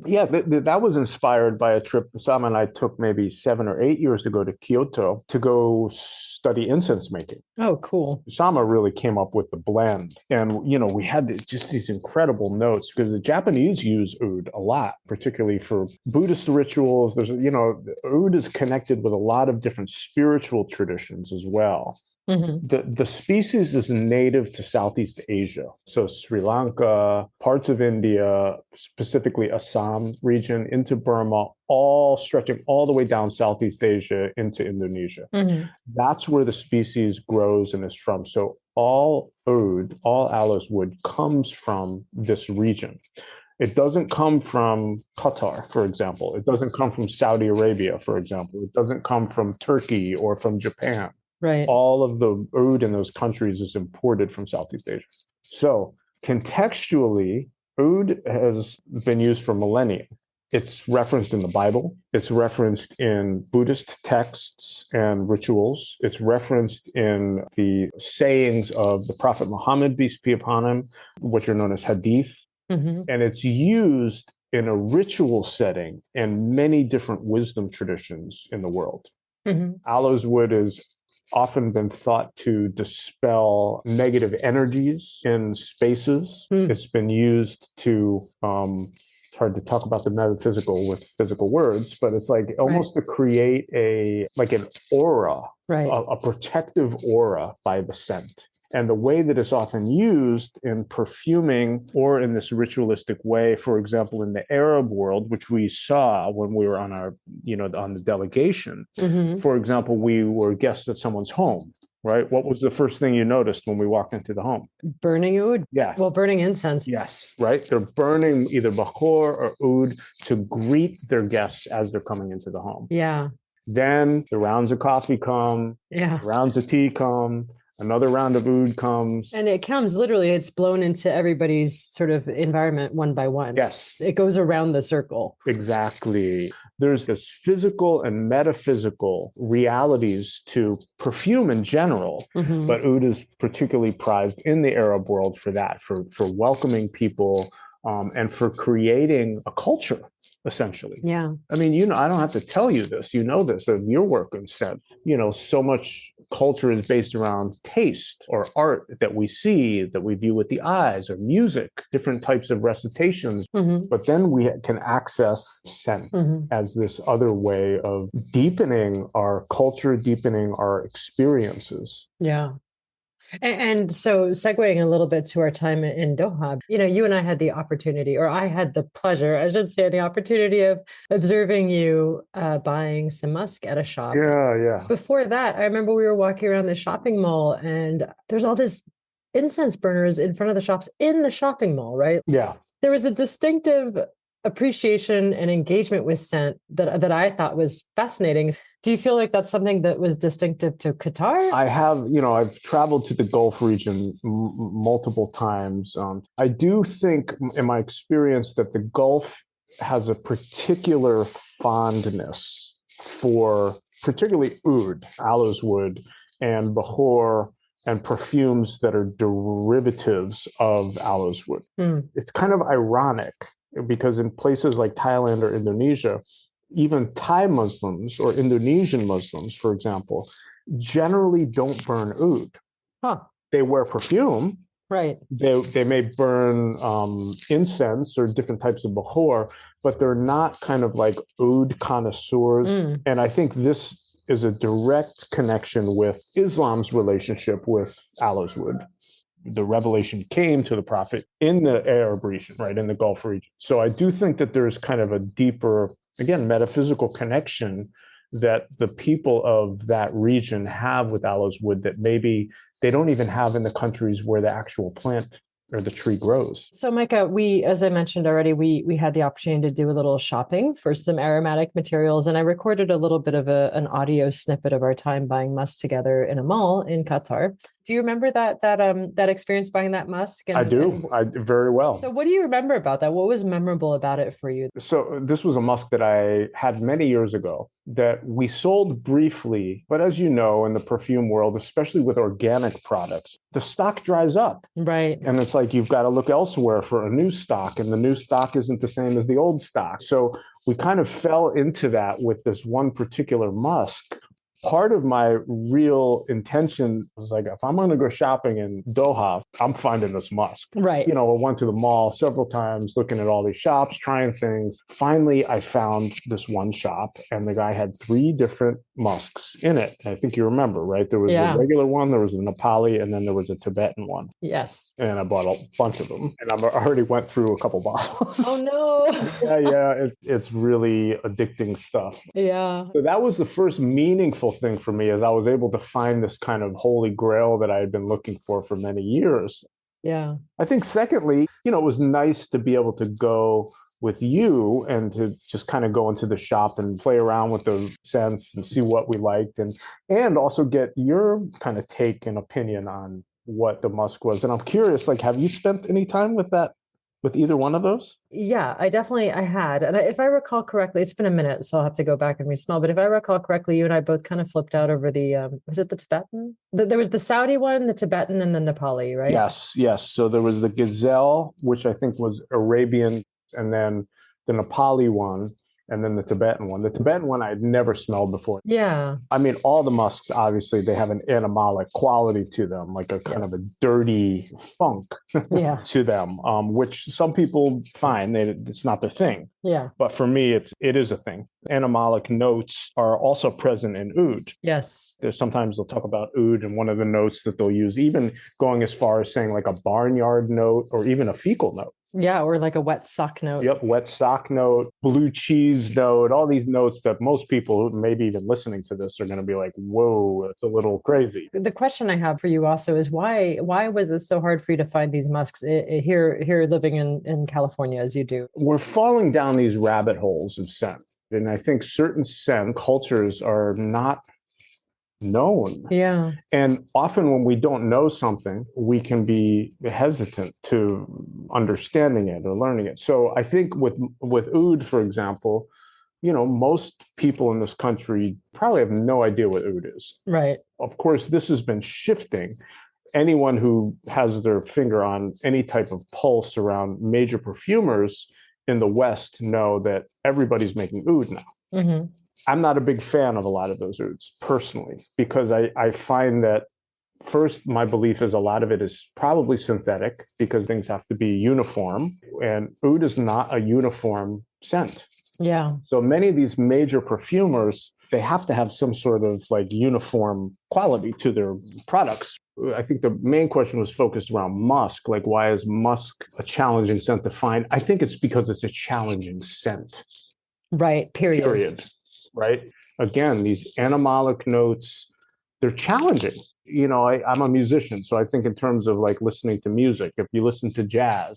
Speaker 9: Yeah, that was inspired by a trip Sam and I took maybe 7 or 8 years ago to Kyoto to go study incense making.
Speaker 7: Oh, cool.
Speaker 9: Sama really came up with the blend. And, we had just these incredible notes because the Japanese use oud a lot, particularly for Buddhist rituals. There's, oud is connected with a lot of different spiritual traditions as well. The species is native to Southeast Asia. So Sri Lanka, parts of India, specifically Assam region, into Burma, all stretching all the way down Southeast Asia into Indonesia. That's where the species grows and is from. So all oud, all aloes wood comes from this region. It doesn't come from Qatar, for example. It doesn't come from Saudi Arabia, for example. It doesn't come from Turkey or from Japan.
Speaker 7: Right.
Speaker 9: All of the oud in those countries is imported from Southeast Asia. So contextually, oud has been used for millennia. It's referenced in the Bible. It's referenced in Buddhist texts and rituals. It's referenced in the sayings of the Prophet Muhammad, peace be upon him, which are known as hadith.
Speaker 7: Mm-hmm.
Speaker 9: And it's used in a ritual setting in many different wisdom traditions in the world.
Speaker 7: Mm-hmm.
Speaker 9: Aloes wood has often been thought to dispel negative energies in spaces. It's been used to it's hard to talk about the metaphysical with physical words, but it's like almost to create an aura, a protective aura by the scent. And the way that it's often used in perfuming or in this ritualistic way, for example, in the Arab world, which we saw when we were on our, on the delegation, for example, we were guests at someone's home. Right. What was the first thing you noticed when we walked into the home?
Speaker 7: Burning oud?
Speaker 9: Yes.
Speaker 7: Well, burning incense.
Speaker 9: Yes. Right. They're burning either bakhor or oud to greet their guests as they're coming into the home.
Speaker 7: Yeah.
Speaker 9: Then the rounds of coffee come.
Speaker 7: Yeah.
Speaker 9: Rounds of tea come. Another round of oud comes.
Speaker 7: And it comes literally, it's blown into everybody's sort of environment one by one.
Speaker 9: Yes.
Speaker 7: It goes around the circle.
Speaker 9: Exactly. There's this physical and metaphysical realities to perfume in general, but oud is particularly prized in the Arab world for that, for welcoming people and for creating a culture, essentially.
Speaker 7: Yeah.
Speaker 9: I mean, I don't have to tell you this. You know this of your work in scent. So much culture is based around taste or art that we see, that we view with the eyes, or music, different types of recitations. But then we can access scent as this other way of deepening our culture, deepening our experiences.
Speaker 7: Yeah. And so segueing a little bit to our time in Doha, you and I had the opportunity, or I had the pleasure, I should say, the opportunity of observing you buying some musk at a shop.
Speaker 9: Yeah.
Speaker 7: Before that, I remember we were walking around the shopping mall and there's all this incense burners in front of the shops in the shopping mall, right?
Speaker 9: Yeah.
Speaker 7: There was a distinctive appreciation and engagement with scent that I thought was fascinating. Do you feel like that's something that was distinctive to Qatar?
Speaker 9: I have, I've traveled to the Gulf region multiple times. I do think in my experience that the Gulf has a particular fondness for particularly oud, aloes wood, and bahor, and perfumes that are derivatives of aloes wood. It's kind of ironic because in places like Thailand or Indonesia, even Thai Muslims or Indonesian Muslims, for example, generally don't burn oud. They wear perfume.
Speaker 7: Right.
Speaker 9: They may burn incense or different types of bahor, but they're not kind of like oud connoisseurs. And I think this is a direct connection with Islam's relationship with aloes wood. The revelation came to the Prophet in the Arab region, right, in the Gulf region. So I do think that there's kind of a deeper, again, metaphysical connection that the people of that region have with aloes wood that maybe they don't even have in the countries where the actual plant or the tree grows.
Speaker 7: So Micah, as I mentioned already, we had the opportunity to do a little shopping for some aromatic materials, and I recorded a little bit of an audio snippet of our time buying musk together in a mall in Qatar. Do you remember that experience buying that musk?
Speaker 9: I do. I very well.
Speaker 7: So what do you remember about that? What was memorable about it for you?
Speaker 9: So this was a musk that I had many years ago that we sold briefly. But as you know, in the perfume world, especially with organic products, the stock dries up.
Speaker 7: Right.
Speaker 9: And it's like you've got to look elsewhere for a new stock. And the new stock isn't the same as the old stock. So we kind of fell into that with this one particular musk. Part of my real intention was like, if I'm going to go shopping in Doha, I'm finding this musk.
Speaker 7: Right.
Speaker 9: I went to the mall several times, looking at all these shops, trying things. Finally, I found this one shop, and the guy had 3 different musks in it. I think you remember, right? There was a regular one, there was a Nepali, and then there was a Tibetan one.
Speaker 7: Yes.
Speaker 9: And I bought a bunch of them, and I already went through a couple bottles.
Speaker 7: Oh, no.
Speaker 9: Yeah. It's really addicting stuff.
Speaker 7: Yeah.
Speaker 9: So that was the first meaningful thing for me, as I was able to find this kind of holy grail that I had been looking for many years.
Speaker 7: Yeah.
Speaker 9: I think secondly, it was nice to be able to go with you and to just kind of go into the shop and play around with the scents and see what we liked and also get your kind of take and opinion on what the musk was. And I'm curious, like, have you spent any time with that, with either one of those?
Speaker 7: Yeah, I had. And if I recall correctly, it's been a minute, so I'll have to go back and re-smell. But if I recall correctly, you and I both kind of flipped out over was it the Tibetan? There was the Saudi one, the Tibetan, and the Nepali, right?
Speaker 9: Yes. So there was the Gazelle, which I think was Arabian, and then the Nepali one, and then the Tibetan one. The Tibetan one I had never smelled before.
Speaker 7: Yeah.
Speaker 9: I mean, all the musks, obviously, they have an animalic quality to them, like a kind of a dirty funk to them, which some people find that it's not their thing.
Speaker 7: Yeah.
Speaker 9: But for me, it is a thing. Animalic notes are also present in oud.
Speaker 7: Yes.
Speaker 9: Sometimes they'll talk about oud, and one of the notes that they'll use, even going as far as saying like a barnyard note or even a fecal note.
Speaker 7: Yeah, or like a wet sock note.
Speaker 9: Yep, wet sock note, blue cheese note, all these notes that most people who maybe even listening to this are going to be like, whoa, it's a little crazy.
Speaker 7: The question I have for you also is why was it so hard for you to find these musks here living in California as you do?
Speaker 9: We're falling down these rabbit holes of scent. And I think certain scent cultures are not known.
Speaker 7: Yeah.
Speaker 9: And often when we don't know something, we can be hesitant to understanding it or learning it. So I think with oud, for example, most people in this country probably have no idea what oud is.
Speaker 7: Right.
Speaker 9: Of course, this has been shifting. Anyone who has their finger on any type of pulse around major perfumers in the West know that everybody's making oud now. Mm-hmm. I'm not a big fan of a lot of those ouds personally, because I find that first, my belief is a lot of it is probably synthetic because things have to be uniform, and oud is not a uniform scent.
Speaker 7: Yeah.
Speaker 9: So many of these major perfumers, they have to have some sort of like uniform quality to their products. I think the main question was focused around musk. Like, why is musk a challenging scent to find? I think it's because it's a challenging scent.
Speaker 7: Right. Period.
Speaker 9: Right? Again, these animalic notes, they're challenging. I'm a musician, so I think in terms of like listening to music, if you listen to jazz,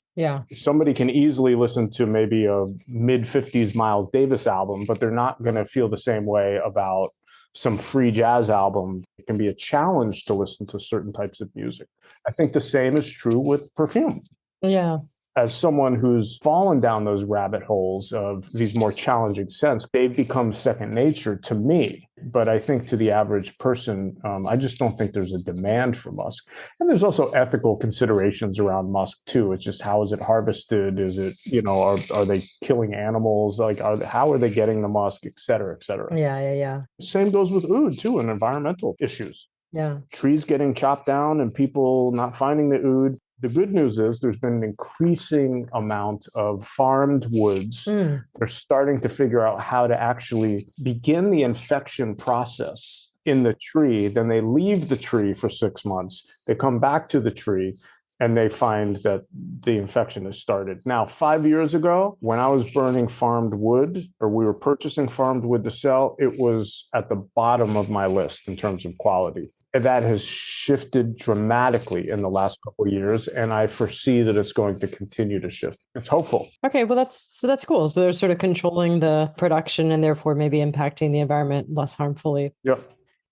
Speaker 9: somebody can easily listen to maybe a mid-50s Miles Davis album, but they're not going to feel the same way about some free jazz album. It can be a challenge to listen to certain types of music. I think the same is true with perfume.
Speaker 7: Yeah. As
Speaker 9: someone who's fallen down those rabbit holes of these more challenging scents, they've become second nature to me. But I think to the average person, I just don't think there's a demand for musk. And there's also ethical considerations around musk too. It's just, how is it harvested? Is it, are they killing animals? Like, how are they getting the musk, et cetera, et cetera?
Speaker 7: Yeah.
Speaker 9: Same goes with oud too, and environmental issues.
Speaker 7: Yeah.
Speaker 9: Trees getting chopped down and people not finding the oud. The good news is there's been an increasing amount of farmed woods. They're starting to figure out how to actually begin the infection process in the tree. Then they leave the tree for 6 months. They come back to the tree and they find that the infection has started. Now, 5 years ago, when I was burning farmed wood, or we were purchasing farmed wood to sell, it was at the bottom of my list in terms of quality. That has shifted dramatically in the last couple of years, and I foresee that it's going to continue to shift. It's hopeful.
Speaker 7: Okay, well, that's cool. So they're sort of controlling the production and therefore maybe impacting the environment less harmfully.
Speaker 9: Yep.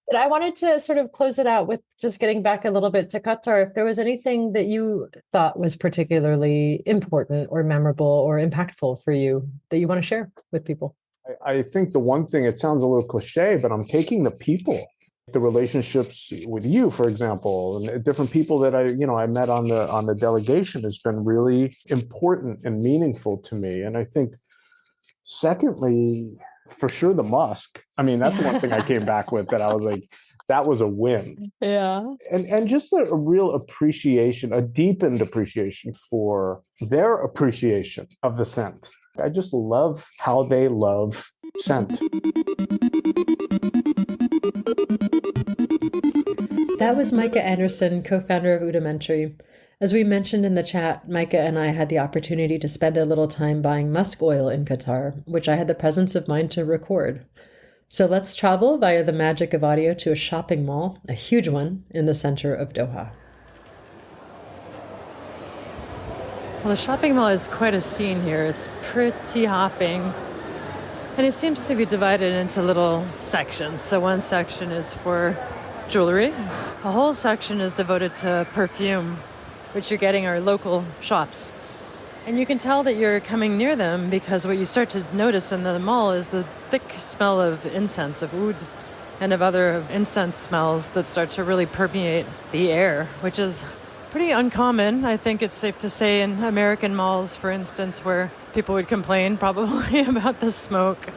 Speaker 7: But I wanted to sort of close it out with just getting back a little bit to Qatar. If there was anything that you thought was particularly important or memorable or impactful for you that you want to share with people.
Speaker 9: I think the one thing, it sounds a little cliche, but I'm taking the people. The relationships with you, for example, and different people that I met on the delegation has been really important and meaningful to me. And I think, secondly, for sure, the musk. I mean, that's the one thing I came back with that I was like, that was a win.
Speaker 7: Yeah.
Speaker 9: And just a real appreciation, a deepened appreciation for their appreciation of the scent. I just love how they love scent.
Speaker 1: That was Micah Anderson, co-founder of Oudimentary. As we mentioned in the chat, Micah and I had the opportunity to spend a little time buying musk oil in Qatar, which I had the presence of mind to record. So let's travel via the magic of audio to a shopping mall, a huge one, in the center of Doha. Well, the shopping mall is quite a scene here. It's pretty hopping. And it seems to be divided into little sections. So one section is for jewelry. A whole section is devoted to perfume, which you're getting are local shops. And you can tell that you're coming near them because what you start to notice in the mall is the thick smell of incense, of oud, and of other incense smells that start to really permeate the air, which is pretty uncommon. I think it's safe to say in American malls, for instance, where people would complain probably about the smoke.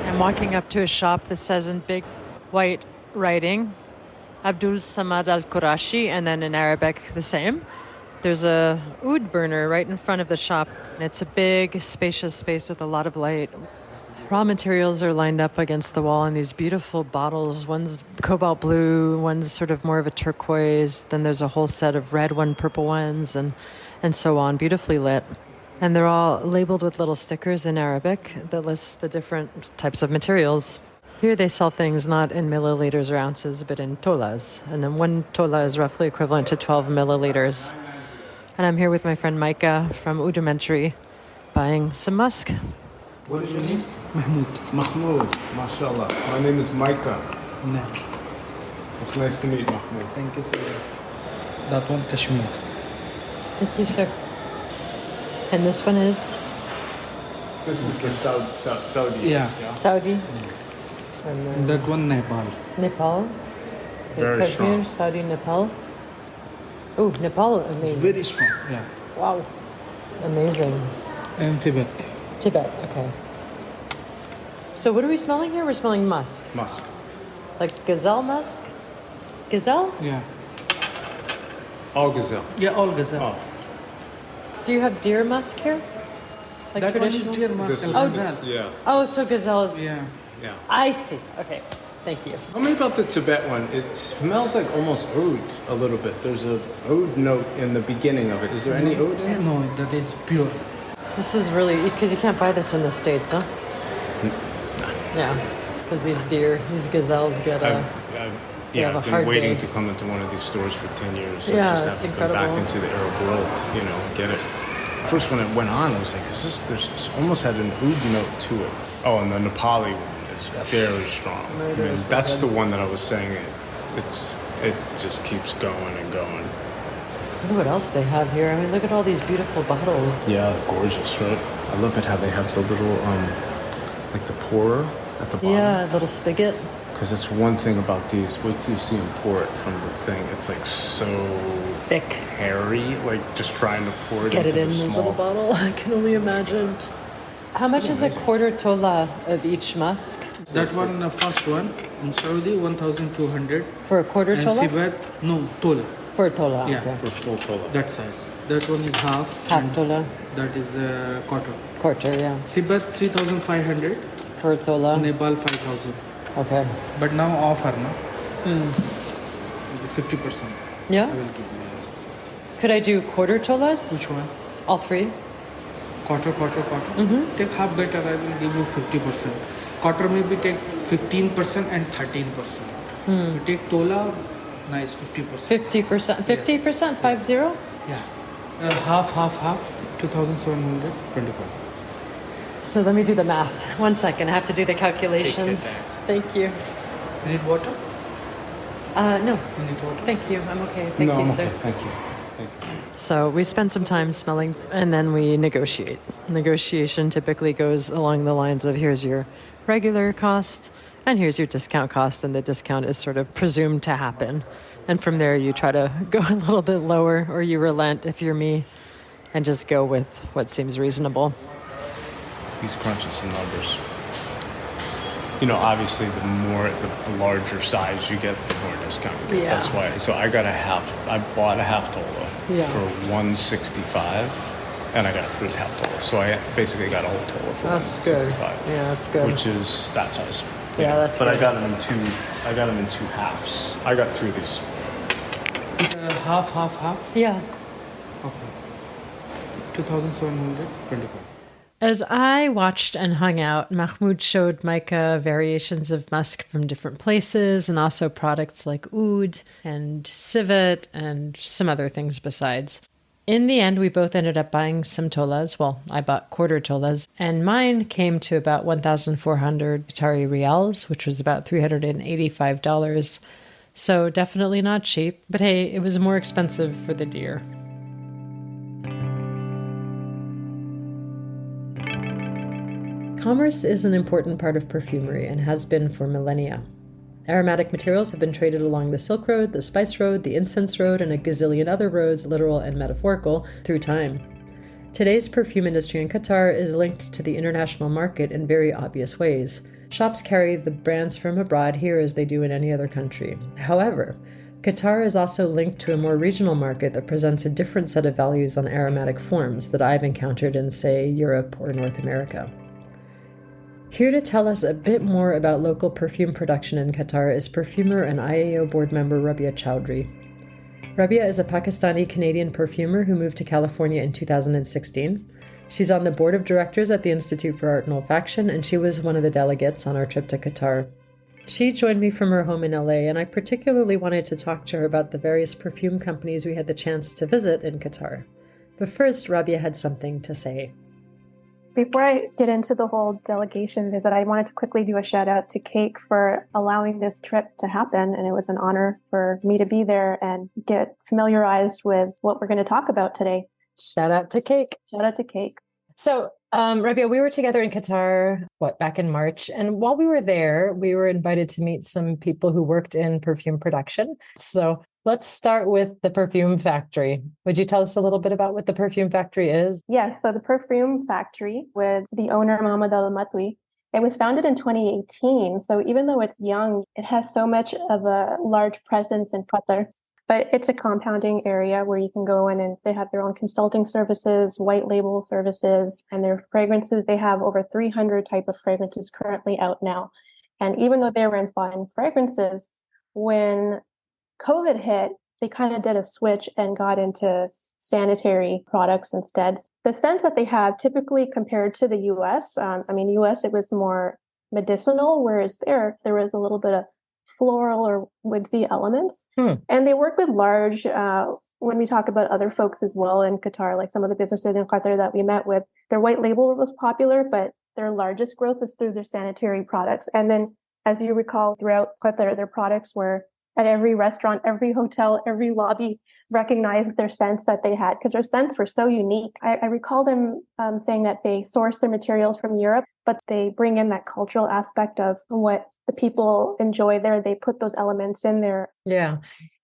Speaker 1: I'm walking up to a shop that says in big white writing, Abdul-Salam al-Qurashi, and then in Arabic the same. There's a oud burner right in front of the shop. It's a big, spacious space with a lot of light. Raw materials are lined up against the wall in these beautiful bottles. One's cobalt blue, one's sort of more of a turquoise. Then there's a whole set of red one, purple ones, and so on, beautifully lit. And they're all labeled with little stickers in Arabic that list the different types of materials. Here they sell things not in milliliters or ounces, but in tolas. And then one tola is roughly equivalent to 12 milliliters. And I'm here with my friend Micah from Oudimentary buying some musk.
Speaker 10: What is your name? Mahmoud, mashallah. My name is Micah.
Speaker 11: No.
Speaker 10: It's nice to meet Mahmoud.
Speaker 11: Thank you, sir. That one, Kashmir.
Speaker 1: Thank you, sir. And this one is?
Speaker 10: This is the Saudi.
Speaker 11: Yeah.
Speaker 1: Saudi.
Speaker 11: Yeah.
Speaker 1: And then
Speaker 11: That one, Nepal.
Speaker 1: Nepal.
Speaker 10: Very
Speaker 1: Kashmir,
Speaker 10: strong.
Speaker 1: Saudi, Nepal. Oh, Nepal, amazing.
Speaker 11: Very strong. Yeah.
Speaker 1: Wow. Amazing.
Speaker 11: And Tibet.
Speaker 1: Tibet, okay. So what are we smelling here? We're smelling musk.
Speaker 10: Musk.
Speaker 1: Like gazelle musk? Gazelle?
Speaker 11: Yeah.
Speaker 10: All gazelle.
Speaker 11: Yeah, all gazelle.
Speaker 10: Oh.
Speaker 1: Do you have deer musk here? Like
Speaker 11: That one is
Speaker 1: traditional?
Speaker 11: deer musk
Speaker 10: This
Speaker 11: and
Speaker 10: is,
Speaker 11: gazelle.
Speaker 10: yeah.
Speaker 1: Oh, so gazelle is...
Speaker 11: Yeah.
Speaker 10: Yeah.
Speaker 1: I see. Okay. Thank you.
Speaker 10: Tell me about the Tibet one. It smells like almost oud a little bit. There's a oud note in the beginning of it. Is there any oud in it?
Speaker 11: No, that is pure.
Speaker 1: This is really... Because you can't buy this in the States, huh? Yeah. Because these deer, these gazelles get a...
Speaker 10: Yeah,
Speaker 1: have a
Speaker 10: I've
Speaker 1: hard
Speaker 10: been waiting
Speaker 1: day.
Speaker 10: to come into one of these stores for 10 years. So
Speaker 1: Yeah,
Speaker 10: I just
Speaker 1: it's
Speaker 10: haven't been back
Speaker 1: incredible.
Speaker 10: into the Arab world, get it. First when it went on, I was like, there's almost had an oud note to it. Oh, and the Nepali one is very strong. I mean, that's the one that I was saying. It just keeps going and going.
Speaker 1: Look what else they have here. I mean, look at all these beautiful bottles.
Speaker 10: Yeah, gorgeous, right? I love it how they have the little, like the pourer at the bottom.
Speaker 1: Yeah, little spigot.
Speaker 10: Because that's one thing about these. Wait till you see them pour it from the thing. It's like so
Speaker 1: Thick.
Speaker 10: hairy, like just trying to pour it
Speaker 1: Get
Speaker 10: into
Speaker 1: it in
Speaker 10: the
Speaker 1: the
Speaker 10: small
Speaker 1: little bottle. I can only imagine. How much is a quarter tola of each musk?
Speaker 11: That one, the first one, in Saudi, 1,200.
Speaker 1: For a quarter
Speaker 11: And
Speaker 1: tola?
Speaker 11: Tibet, no, tola.
Speaker 1: For a tola,
Speaker 11: Yeah.
Speaker 1: okay.
Speaker 10: for full tola.
Speaker 11: That size. That one is half.
Speaker 1: Half
Speaker 11: and
Speaker 1: tola.
Speaker 11: That is quarter.
Speaker 1: Quarter, yeah.
Speaker 11: Tibet, 3,500.
Speaker 1: For a tola.
Speaker 11: Nepal, 5,000.
Speaker 1: Okay.
Speaker 11: But now offer, no? 50%.
Speaker 1: Yeah?
Speaker 11: I will give you.
Speaker 1: Could I do quarter tolas?
Speaker 11: Which one?
Speaker 1: All three?
Speaker 11: Quarter. Take half better, I will give you 50%. Quarter maybe take 15% and 13%. You take tola, nice 50%.
Speaker 1: 50%? 50%? 50?
Speaker 11: Yeah. Half, 2,725.
Speaker 1: So let me do the math. 1 second. I have to do the calculations. Thank you.
Speaker 11: You need water?
Speaker 1: No.
Speaker 11: You need water?
Speaker 1: Thank you. I'm okay. Thank
Speaker 10: No,
Speaker 1: you,
Speaker 10: I'm
Speaker 1: sir.
Speaker 10: okay. Thank you.
Speaker 1: So we spend some time smelling and then we negotiate. Negotiation typically goes along the lines of here's your regular cost and here's your discount cost, and the discount is sort of presumed to happen. And from there you try to go a little bit lower, or you relent if you're me and just go with what seems reasonable.
Speaker 10: He's crunching some numbers. Obviously, the larger size you get, the more discount you get.
Speaker 1: Yeah.
Speaker 10: That's why. So I bought a half tola
Speaker 1: Yeah.
Speaker 10: for $165, and I got a free half tola. So I basically got a whole tola for
Speaker 1: That's good.
Speaker 10: $165.
Speaker 1: Yeah, that's good.
Speaker 10: Which is that size.
Speaker 1: Yeah, that's
Speaker 10: But
Speaker 1: good.
Speaker 10: I got them in two halves. I got two of these.
Speaker 11: Half.
Speaker 1: Yeah.
Speaker 11: Okay. 2,725.
Speaker 1: As I watched and hung out, Mahmoud showed Micah variations of musk from different places and also products like oud and civet and some other things besides. In the end, we both ended up buying some tolas. Well, I bought quarter tolas, and mine came to about 1,400 Qatari riyals, which was about $385. So definitely not cheap, but hey, it was more expensive for the deer. Commerce is an important part of perfumery and has been for millennia. Aromatic materials have been traded along the Silk Road, the Spice Road, the Incense Road, and a gazillion other roads, literal and metaphorical, through time. Today's perfume industry in Qatar is linked to the international market in very obvious ways. Shops carry the brands from abroad here as they do in any other country. However, Qatar is also linked to a more regional market that presents a different set of values on aromatic forms that I've encountered in, say, Europe or North America. Here to tell us a bit more about local perfume production in Qatar is perfumer and IAO board member Rubia Chaudri. Rubia is a Pakistani-Canadian perfumer who moved to California in 2016. She's on the board of directors at the Institute for Art and Olfaction, and she was one of the delegates on our trip to Qatar. She joined me from her home in LA, and I particularly wanted to talk to her about the various perfume companies we had the chance to visit in Qatar. But first, Rubia had something to say.
Speaker 12: Before I get into the whole delegation visit, I wanted to quickly do a shout out to Cake for allowing this trip to happen. And it was an honor for me to be there and get familiarized with what we're going to talk about today.
Speaker 7: Shout out to Cake.
Speaker 12: Shout out to Cake.
Speaker 7: So, Rubia, we were together in Qatar, back in March. And while we were there, we were invited to meet some people who worked in perfume production. So let's start with the Perfume Factory. Would you tell us a little bit about what the Perfume Factory is?
Speaker 12: Yes, so the Perfume Factory with the owner, Mamou Al-Matwi, it was founded in 2018. So even though it's young, it has so much of a large presence in Qatar. But it's a compounding area where you can go in and they have their own consulting services, white label services, and their fragrances. They have over 300 type of fragrances currently out now. And even though they were in fine fragrances, when COVID hit, they kind of did a switch and got into sanitary products instead. The scents that they have typically compared to the US, US, it was more medicinal, whereas there was a little bit of floral or woodsy elements. And they work with large, when we talk about other folks as well in Qatar, like some of the businesses in Qatar that we met with, their white label was popular, but their largest growth is through their sanitary products. And then, as you recall, throughout Qatar, their products were at every restaurant, every hotel, every lobby recognized their scents that they had because their scents were so unique. I recall them saying that they source their materials from Europe, but they bring in that cultural aspect of what the people enjoy there. They put those elements in there.
Speaker 7: Yeah.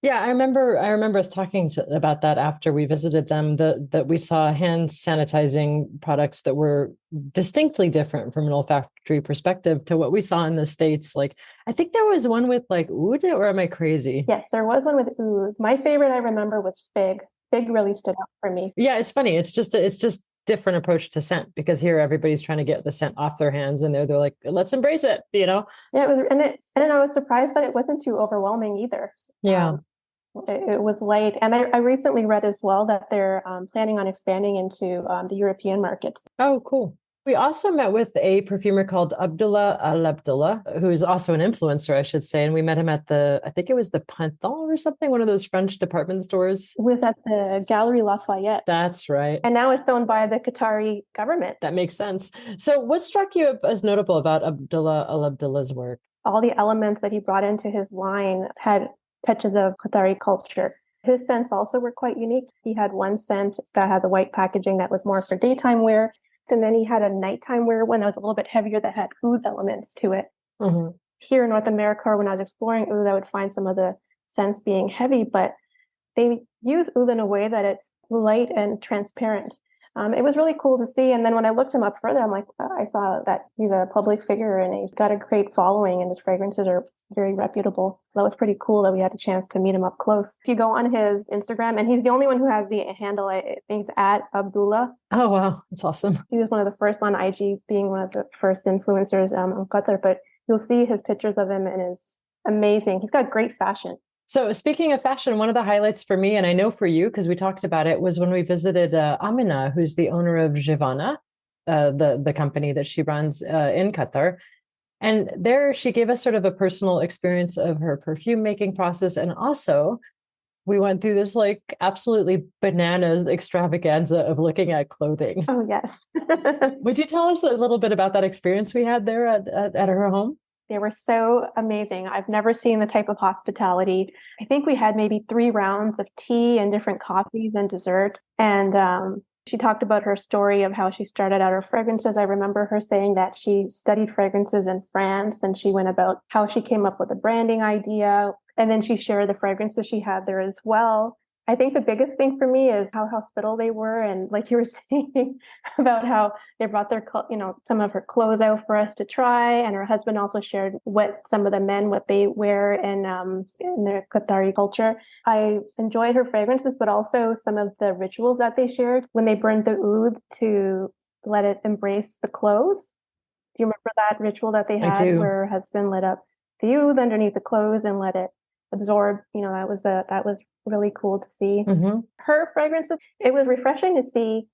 Speaker 7: I remember us talking about that after we visited them, that we saw hand sanitizing products that were distinctly different from an olfactory perspective to what we saw in the States. Like, I think there was one with like oud, or am I crazy?
Speaker 12: Yes, there was one with oud. My favorite I remember was fig. Fig really stood out for me.
Speaker 7: Yeah, it's funny. It's just different approach to scent, because here everybody's trying to get the scent off their hands, and they're like, let's embrace it,
Speaker 12: Yeah, it was, and then I was surprised that it wasn't too overwhelming either.
Speaker 7: Yeah.
Speaker 12: It was light. And I recently read as well that they're planning on expanding into the European markets.
Speaker 7: Oh, cool. We also met with a perfumer called Abdullah, who is also an influencer, I should say. And we met him at I think it was the Printemps or something, one of those French department stores.
Speaker 12: It was at the Galerie Lafayette.
Speaker 7: That's right.
Speaker 12: And now it's owned by the Qatari government.
Speaker 7: That makes sense. So what struck you as notable about Abdullah's work?
Speaker 12: All the elements that he brought into his line had touches of Qatari culture. His scents also were quite unique. He had one scent that had the white packaging that was more for daytime wear. And then he had a nighttime wear one that was a little bit heavier that had oud elements to it.
Speaker 7: Mm-hmm.
Speaker 12: Here in North America, when I was exploring oud, I would find some of the scents being heavy, but they use oud in a way that it's light and transparent. It was really cool to see. And then when I looked him up further, I'm like, I saw that he's a public figure and he's got a great following and his fragrances are very reputable. So that was pretty cool that we had a chance to meet him up close. If you go on his Instagram, and he's the only one who has the handle, I think it's at Abdullah.
Speaker 7: Oh, wow. That's awesome.
Speaker 12: He was one of the first on IG, being one of the first influencers in Qatar, but you'll see his pictures of him and it's amazing. He's got great fashion.
Speaker 7: So speaking of fashion, one of the highlights for me, and I know for you, because we talked about it, was when we visited Amina, who's the owner of Jivana, the company that she runs in Qatar. And there she gave us sort of a personal experience of her perfume making process, and also we went through this like absolutely bananas extravaganza of looking at clothing.
Speaker 12: Oh, yes.
Speaker 7: Would you tell us a little bit about that experience we had there at her home?
Speaker 12: They were so amazing. I've never seen the type of hospitality. I think we had maybe 3 rounds of tea and different coffees and desserts. And she talked about her story of how she started out her fragrances. I remember her saying that she studied fragrances in France and she went about how she came up with a branding idea. And then she shared the fragrances she had there as well. I think the biggest thing for me is how hospitable they were. And like you were saying about how they brought their, some of her clothes out for us to try. And her husband also shared what some of the men, what they wear in their Qatari culture. I enjoyed her fragrances, but also some of the rituals that they shared when they burned the oud to let it embrace the clothes. Do you remember that ritual that they had where her husband lit up the oud underneath the clothes and let it absorb? That was really cool to see.
Speaker 7: Mm-hmm.
Speaker 12: Her fragrances, it was refreshing to see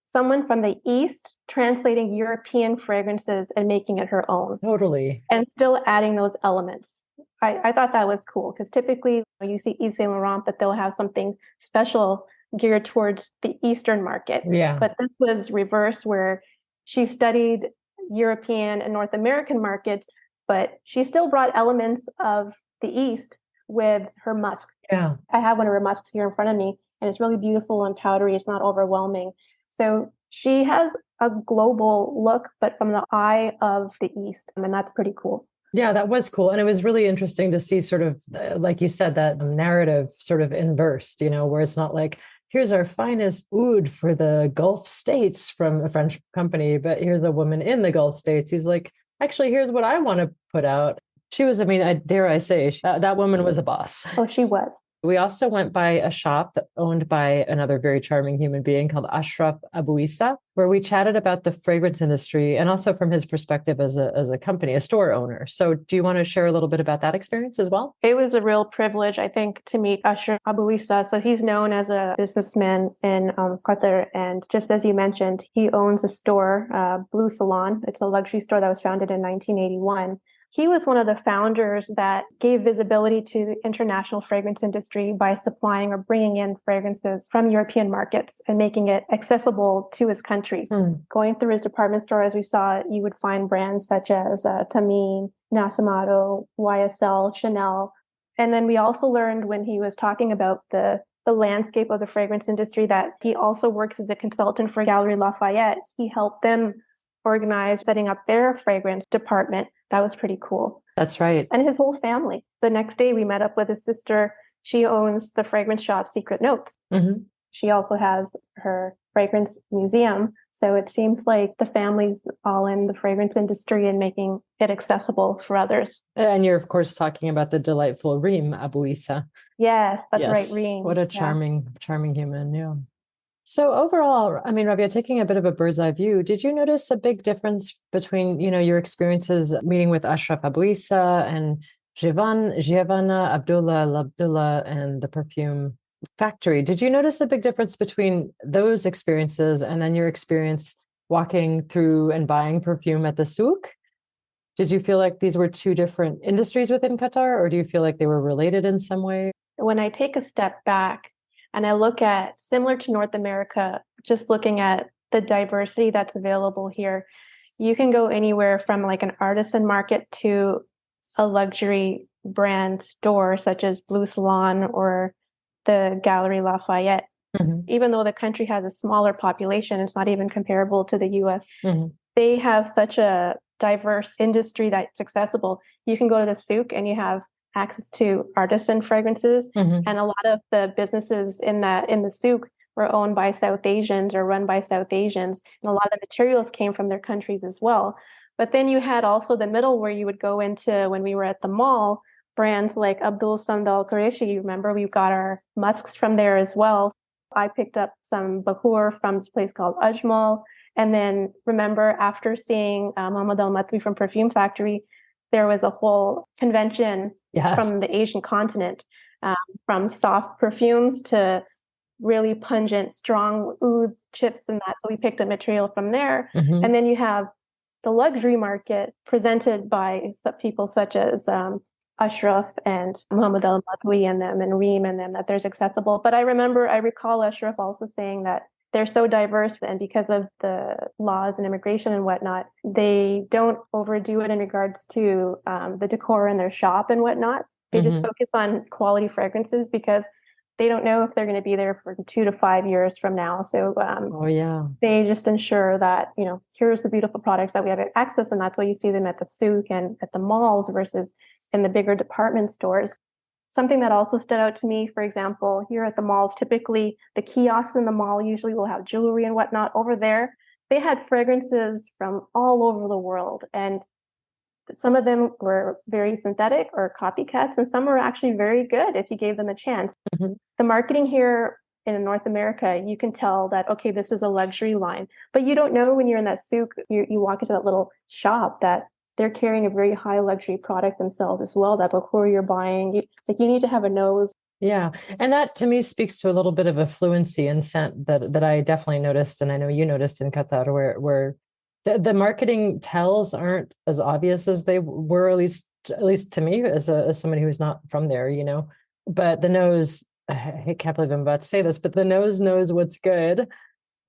Speaker 12: someone from the East translating European fragrances and making it her own.
Speaker 7: Totally.
Speaker 12: And still adding those elements. I thought that was cool because typically you see Yves Saint Laurent, but they'll have something special geared towards the Eastern market.
Speaker 7: Yeah.
Speaker 12: But this was reversed where she studied European and North American markets, but she still brought elements of the East with her musk.
Speaker 7: Yeah.
Speaker 12: I have one of her musks here in front of me, and it's really beautiful and powdery. It's not overwhelming. So she has a global look, but from the eye of the East. And that's pretty cool.
Speaker 7: Yeah, that was cool. And it was really interesting to see sort of, like you said, that narrative sort of inversed, where it's not like, here's our finest oud for the Gulf states from a French company, but here's a woman in the Gulf states who's like, actually, here's what I want to put out. She was, dare I say, that woman was a boss.
Speaker 12: Oh, she was.
Speaker 7: We also went by a shop owned by another very charming human being called Ashraf Abu Isa, where we chatted about the fragrance industry and also from his perspective as a company, a store owner. So do you want to share a little bit about that experience as well?
Speaker 12: It was a real privilege, I think, to meet Ashraf Abu Isa. So he's known as a businessman in Qatar. And just as you mentioned, he owns a store, Blue Salon. It's a luxury store that was founded in 1981. He was one of the founders that gave visibility to the international fragrance industry by supplying or bringing in fragrances from European markets and making it accessible to his country. Going through his department store, as we saw, you would find brands such as Tamim, Nasamado, YSL, Chanel. And then we also learned when he was talking about the landscape of the fragrance industry that he also works as a consultant for Galeries Lafayette. He helped them organize setting up their fragrance department. That was pretty cool.
Speaker 7: That's right.
Speaker 12: And his whole family. The next day we met up with his sister. She owns the fragrance shop Secret Notes.
Speaker 7: Mm-hmm.
Speaker 12: She also has her fragrance museum. So it seems like the family's all in the fragrance industry and making it accessible for others.
Speaker 7: And you're, of course, talking about the delightful Rīm Abu Isa.
Speaker 12: Yes, that's right, Rīm.
Speaker 7: What a charming human. Yeah. So overall, Rubia, taking a bit of a bird's eye view, did you notice a big difference between, your experiences meeting with Ashraf Abu Isa and Giovanna, Abdullah, and the Perfume factory? Did you notice a big difference between those experiences and then your experience walking through and buying perfume at the souk? Did you feel like these were two different industries within Qatar, or do you feel like they were related in some way?
Speaker 12: When I take a step back, and I look at, similar to North America, just looking at the diversity that's available here, you can go anywhere from like an artisan market to a luxury brand store such as Blue Salon or the Galeries Lafayette.
Speaker 7: Mm-hmm.
Speaker 12: Even though the country has a smaller population, it's not even comparable to the US.
Speaker 7: Mm-hmm.
Speaker 12: They have such a diverse industry that's accessible. You can go to the souk and you have access to artisan fragrances.
Speaker 7: Mm-hmm.
Speaker 12: And a lot of the businesses in the souk were owned by South Asians or run by South Asians. And a lot of the materials came from their countries as well. But then you had also the middle where you would go into, when we were at the mall, brands like Abdul-Salam Qureshi. You remember we got our musks from there as well. I picked up some Bakhur from this place called Ajmal. And then remember, after seeing Mohammed Al-Matwi from Perfume Factory, there was a whole convention from the Asian continent, from soft perfumes to really pungent, strong oud chips and that. So we picked up material from there.
Speaker 7: Mm-hmm.
Speaker 12: And then you have the luxury market presented by people such as Ashraf and Muhammad al-Matwi and them and Rīm and them, that there's accessible. But I recall Ashraf also saying that they're so diverse, and because of the laws and immigration and whatnot, they don't overdo it in regards to the decor in their shop and whatnot. They just focus on quality fragrances because they don't know if they're going to be there for 2 to 5 years from now. So they just ensure that, here's the beautiful products that we have access, and that's why you see them at the souk and at the malls versus in the bigger department stores. Something that also stood out to me, for example, here at the malls, typically the kiosks in the mall usually will have jewelry and whatnot. Over there, they had fragrances from all over the world. And some of them were very synthetic or copycats, and some were actually very good if you gave them a chance. The marketing here in North America, you can tell that, okay, this is a luxury line. But you don't know when you're in that souk, you walk into that little shop, that they're carrying a very high luxury product themselves as well, that before you're buying, you need to have a nose.
Speaker 7: Yeah. And that to me speaks to a little bit of a fluency in scent that I definitely noticed. And I know you noticed in Qatar, where the marketing tells aren't as obvious as they were, at least to me as somebody who's not from there, but the nose, I can't believe I'm about to say this, but the nose knows what's good.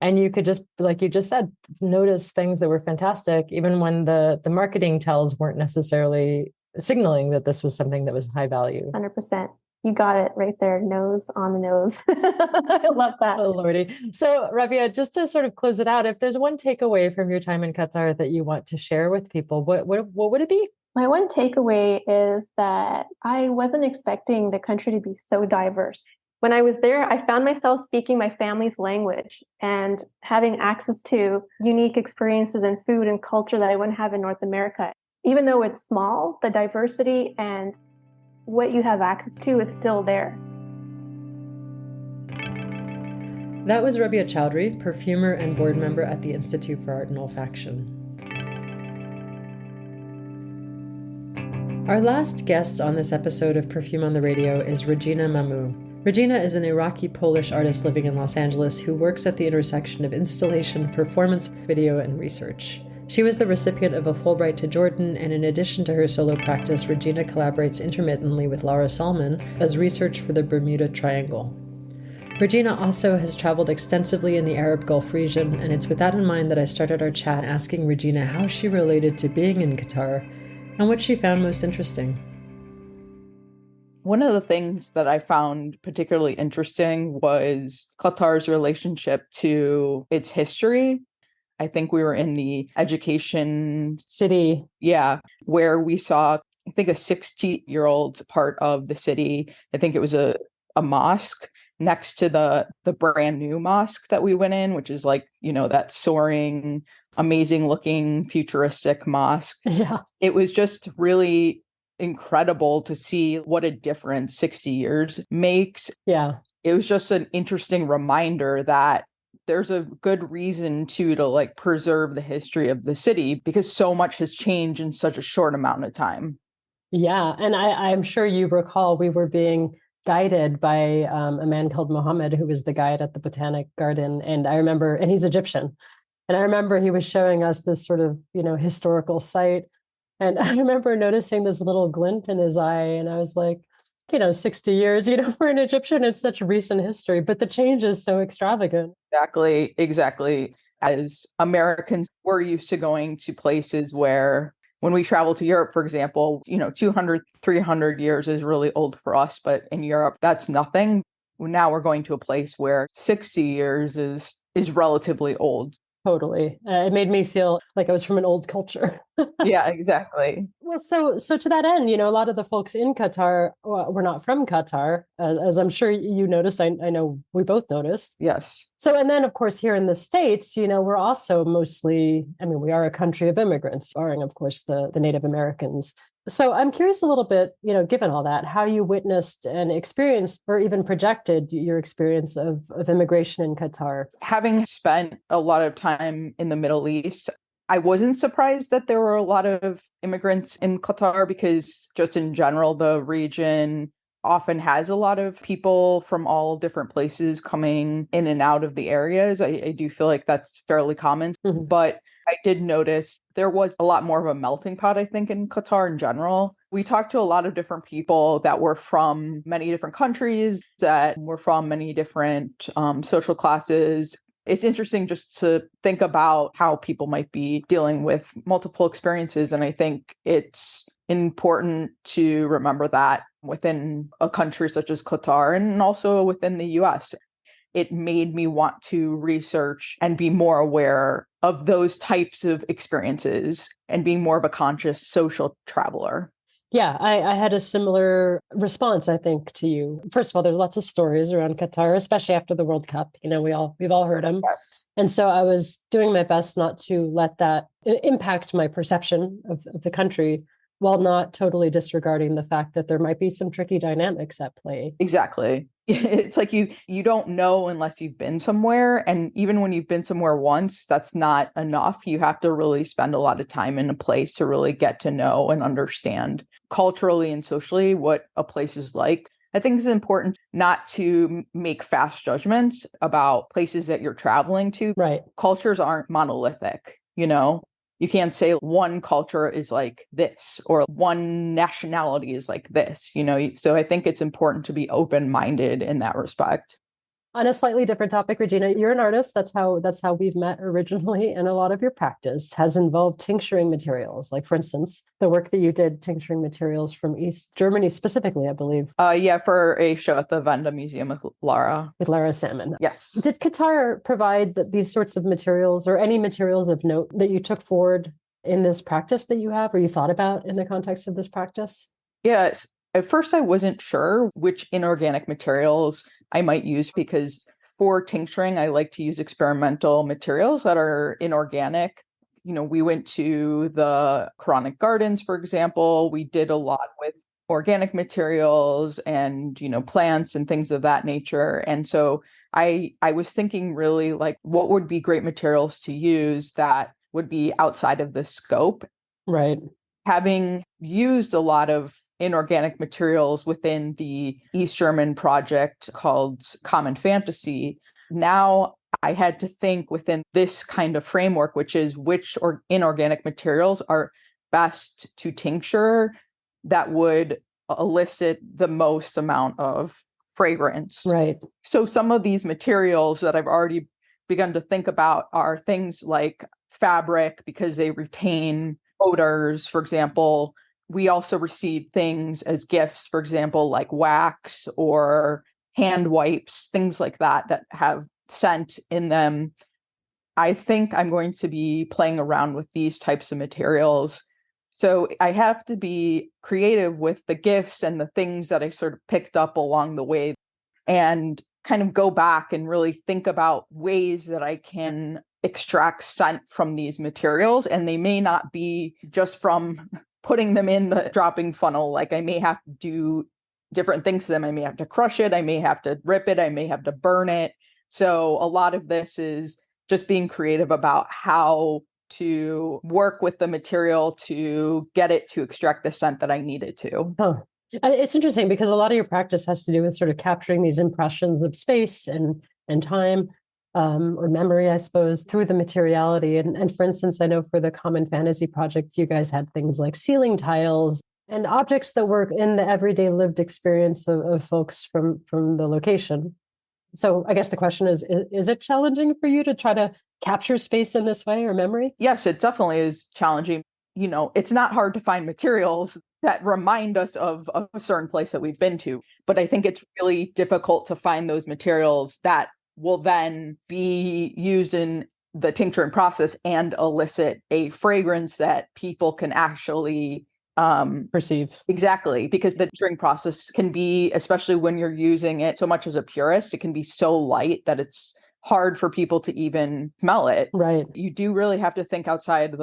Speaker 7: And you could just, like you just said, notice things that were fantastic, even when the marketing tells weren't necessarily signaling that this was something that was high value.
Speaker 12: 100%. You got it right there. Nose on the nose. I love that.
Speaker 7: Oh, Lordy. So, Rubia, just to sort of close it out, if there's one takeaway from your time in Qatar that you want to share with people, what would it be?
Speaker 12: My one takeaway is that I wasn't expecting the country to be so diverse. When I was there, I found myself speaking my family's language and having access to unique experiences in food and culture that I wouldn't have in North America. Even though it's small, the diversity and what you have access to is still there.
Speaker 1: That was Rubia Chaudri, perfumer and board member at the Institute for Art and Olfaction. Our last guest on this episode of Perfume on the Radio is Regina Mamou. Regina is an Iraqi-Polish artist living in Los Angeles who works at the intersection of installation, performance, video, and research. She was the recipient of a Fulbright to Jordan, and in addition to her solo practice, Regina collaborates intermittently with Laura Salman as research for the Bermuda Triangle. Regina also has traveled extensively in the Arab Gulf region, and it's with that in mind that I started our chat asking Regina how she related to being in Qatar and what she found most interesting.
Speaker 13: One of the things that I found particularly interesting was Qatar's relationship to its history. I think we were in the education
Speaker 7: city.
Speaker 13: Yeah, where we saw, I think, a 60-year-old part of the city. I think it was a mosque next to the brand new mosque that we went in, which is like, that soaring, amazing looking, futuristic mosque.
Speaker 7: Yeah.
Speaker 13: It was just really incredible to see what a difference 60 years makes.
Speaker 7: Yeah.
Speaker 13: It was just an interesting reminder that there's a good reason to like preserve the history of the city because so much has changed in such a short amount of time.
Speaker 7: Yeah. And I'm sure you recall we were being guided by a man called Mohammed, who was the guide at the Botanic Garden. And I remember, and he's Egyptian. And I remember he was showing us this sort of, historical site. And I remember noticing this little glint in his eye. And I was like, 60 years, for an Egyptian, it's such recent history, but the change is so extravagant.
Speaker 13: Exactly. As Americans, we're used to going to places where when we travel to Europe, for example, 200, 300 years is really old for us. But in Europe, that's nothing. Now we're going to a place where 60 years is relatively old.
Speaker 7: Totally. It made me feel like I was from an old culture.
Speaker 13: Yeah, exactly.
Speaker 7: Well, so to that end, a lot of the folks in Qatar were not from Qatar, as I'm sure you noticed. I know we both noticed.
Speaker 13: Yes.
Speaker 7: So, and then, of course, here in the States, we're also mostly, we are a country of immigrants, barring, of course, the Native Americans. So I'm curious a little bit, given all that, how you witnessed and experienced or even projected your experience of immigration in Qatar.
Speaker 13: Having spent a lot of time in the Middle East, I wasn't surprised that there were a lot of immigrants in Qatar because just in general, the region often has a lot of people from all different places coming in and out of the areas. I do feel like that's fairly common, but I did notice there was a lot more of a melting pot, I think, in Qatar in general. We talked to a lot of different people that were from many different countries, that were from many different social classes. It's interesting just to think about how people might be dealing with multiple experiences. And I think it's important to remember that within a country such as Qatar and also within the US. It made me want to research and be more aware of those types of experiences and being more of a conscious social traveler.
Speaker 7: Yeah, I had a similar response, I think, to you. First of all, there's lots of stories around Qatar, especially after the World Cup. You know, we've all heard them.
Speaker 13: Yes.
Speaker 7: And so I was doing my best not to let that impact my perception of the country, while not totally disregarding the fact that there might be some tricky dynamics at play.
Speaker 13: Exactly. It's like you don't know unless you've been somewhere. And even when you've been somewhere once, that's not enough. You have to really spend a lot of time in a place to really get to know and understand culturally and socially what a place is like. I think it's important not to make fast judgments about places that you're traveling to.
Speaker 7: Right.
Speaker 13: Cultures aren't monolithic, you know? You can't say one culture is like this or one nationality is like this, you know? So I think it's important to be open-minded in that respect.
Speaker 7: On a slightly different topic, Regina, you're an artist. That's how we've met originally. And a lot of your practice has involved tincturing materials. Like, for instance, the work that you did tincturing materials from East Germany specifically, I believe.
Speaker 13: Yeah, for a show at the Venda Museum with Lara.
Speaker 7: With Lara Salmon.
Speaker 13: Yes.
Speaker 7: Did Qatar provide these sorts of materials or any materials of note that you took forward in this practice that you have or you thought about in the context of this practice?
Speaker 13: Yes. At first, I wasn't sure which inorganic materials I might use because for tincturing, I like to use experimental materials that are inorganic. You know, we went to the Quranic gardens, for example. We did a lot with organic materials and, you know, plants and things of that nature. And so I was thinking really like what would be great materials to use that would be outside of the scope.
Speaker 7: Right.
Speaker 13: Having used a lot of inorganic materials within the East German project called Common Fantasy, now I had to think within this kind of framework, which is which inorganic materials are best to tincture that would elicit the most amount of fragrance.
Speaker 7: Right.
Speaker 13: So some of these materials that I've already begun to think about are things like fabric because they retain odors, for example. We also receive things as gifts, for example, like wax or hand wipes, things like that, that have scent in them. I think I'm going to be playing around with these types of materials. So I have to be creative with the gifts and the things that I sort of picked up along the way and kind of go back and really think about ways that I can extract scent from these materials. And they may not be just from putting them in the dropping funnel. Like I may have to do different things to them. I may have to crush it. I may have to rip it. I may have to burn it. So a lot of this is just being creative about how to work with the material to get it to extract the scent that I needed to.
Speaker 7: Oh, it's interesting because a lot of your practice has to do with sort of capturing these impressions of space and time. Or memory, I suppose, through the materiality. And for instance, I know for the Common Fantasy project, you guys had things like ceiling tiles and objects that were in the everyday lived experience of folks from the location. So I guess the question is it challenging for you to try to capture space in this way or memory?
Speaker 13: Yes, it definitely is challenging. You know, it's not hard to find materials that remind us of a certain place that we've been to. But I think it's really difficult to find those materials that will then be used in the tincturing process and elicit a fragrance that people can actually
Speaker 7: perceive.
Speaker 13: Exactly, because the tincturing process can be, especially when you're using it so much as a purist, it can be so light that it's hard for people to even smell it.
Speaker 7: Right.
Speaker 13: You do really have to think outside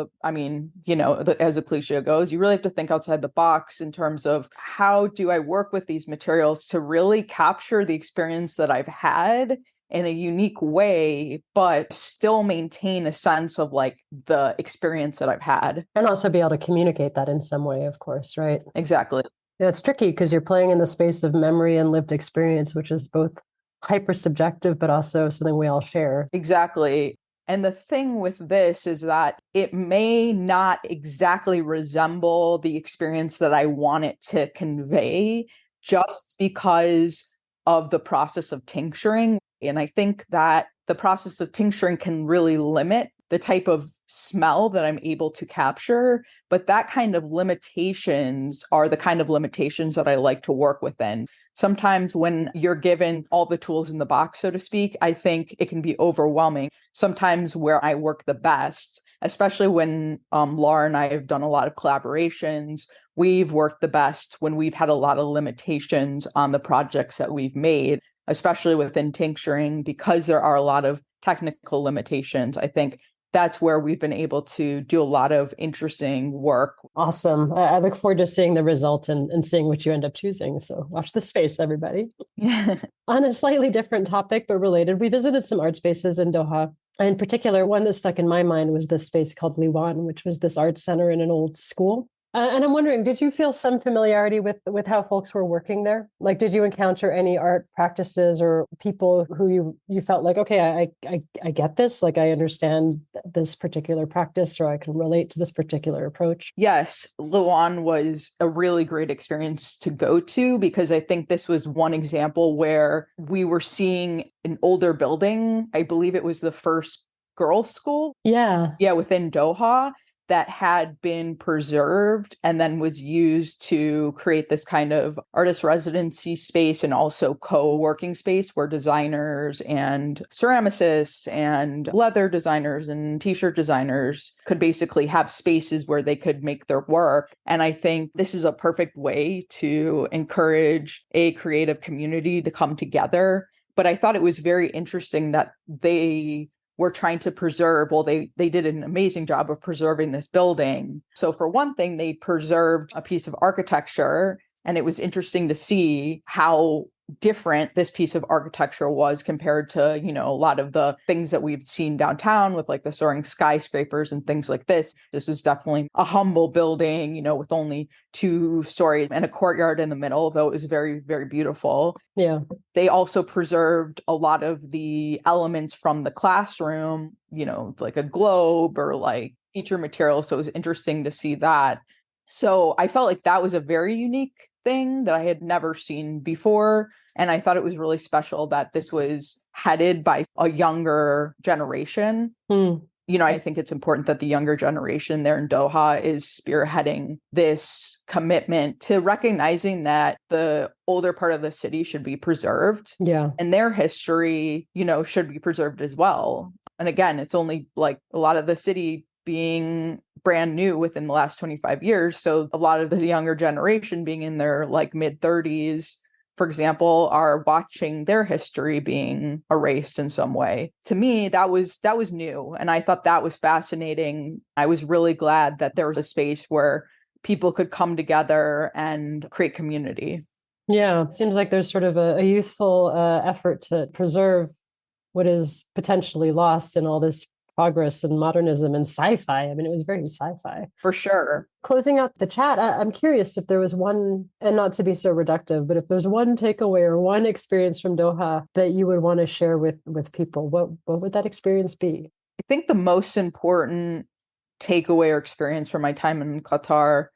Speaker 13: as a cliche goes, you really have to think outside the box in terms of how do I work with these materials to really capture the experience that I've had in a unique way, but still maintain a sense of like the experience that I've had.
Speaker 7: And also be able to communicate that in some way, of course, right?
Speaker 13: Exactly.
Speaker 7: Yeah, it's tricky because you're playing in the space of memory and lived experience, which is both hyper subjective, but also something we all share.
Speaker 13: Exactly. And the thing with this is that it may not exactly resemble the experience that I want it to convey just because of the process of tincturing. And I think that the process of tincturing can really limit the type of smell that I'm able to capture. But that kind of limitations are the kind of limitations that I like to work within. Sometimes when you're given all the tools in the box, so to speak, I think it can be overwhelming. Sometimes where I work the best, especially when Laura and I have done a lot of collaborations, we've worked the best when we've had a lot of limitations on the projects that we've made, especially within tincturing, because there are a lot of technical limitations. I think that's where we've been able to do a lot of interesting work.
Speaker 7: Awesome. I look forward to seeing the result and seeing what you end up choosing. So watch this space, everybody. On a slightly different topic, but related, we visited some art spaces in Doha. In particular, one that stuck in my mind was this space called Liwan, which was this art center in an old school. And I'm wondering, did you feel some familiarity with how folks were working there? Like, did you encounter any art practices or people who you felt like, okay, I get this, like I understand this particular practice, or I can relate to this particular approach?
Speaker 13: Yes, Liwan was a really great experience to go to, because I think this was one example where we were seeing an older building. I believe it was the first girls' school.
Speaker 7: Yeah,
Speaker 13: within Doha, that had been preserved and then was used to create this kind of artist residency space and also co-working space where designers and ceramicists and leather designers and t-shirt designers could basically have spaces where they could make their work. And I think this is a perfect way to encourage a creative community to come together. But I thought it was very interesting that they were trying to preserve, they did an amazing job of preserving this building. So for one thing, they preserved a piece of architecture, and it was interesting to see how different this piece of architecture was compared to, a lot of the things that we've seen downtown with like the soaring skyscrapers and things like this. This is definitely a humble building, with only 2 stories and a courtyard in the middle, though it was very, very beautiful.
Speaker 7: Yeah.
Speaker 13: They also preserved a lot of the elements from the classroom, like a globe or like teacher material. So it was interesting to see that. So I felt like that was a very unique thing that I had never seen before. And I thought it was really special that this was headed by a younger generation. I think it's important that the younger generation there in Doha is spearheading this commitment to recognizing that the older part of the city should be preserved.
Speaker 7: Yeah.
Speaker 13: And their history, should be preserved as well. And again, it's only like a lot of the city being brand new within the last 25 years. So a lot of the younger generation being in their like mid 30s, for example, are watching their history being erased in some way. To me, that was new. And I thought that was fascinating. I was really glad that there was a space where people could come together and create community.
Speaker 7: Yeah, it seems like there's sort of a youthful effort to preserve what is potentially lost in all this progress and modernism and sci-fi. I mean, it was very sci-fi.
Speaker 13: For sure.
Speaker 7: Closing out the chat, I'm curious if there was one, and not to be so reductive, but if there's one takeaway or one experience from Doha that you would want to share with people, what would that experience be?
Speaker 13: I think the most important takeaway or experience from my time in Qatar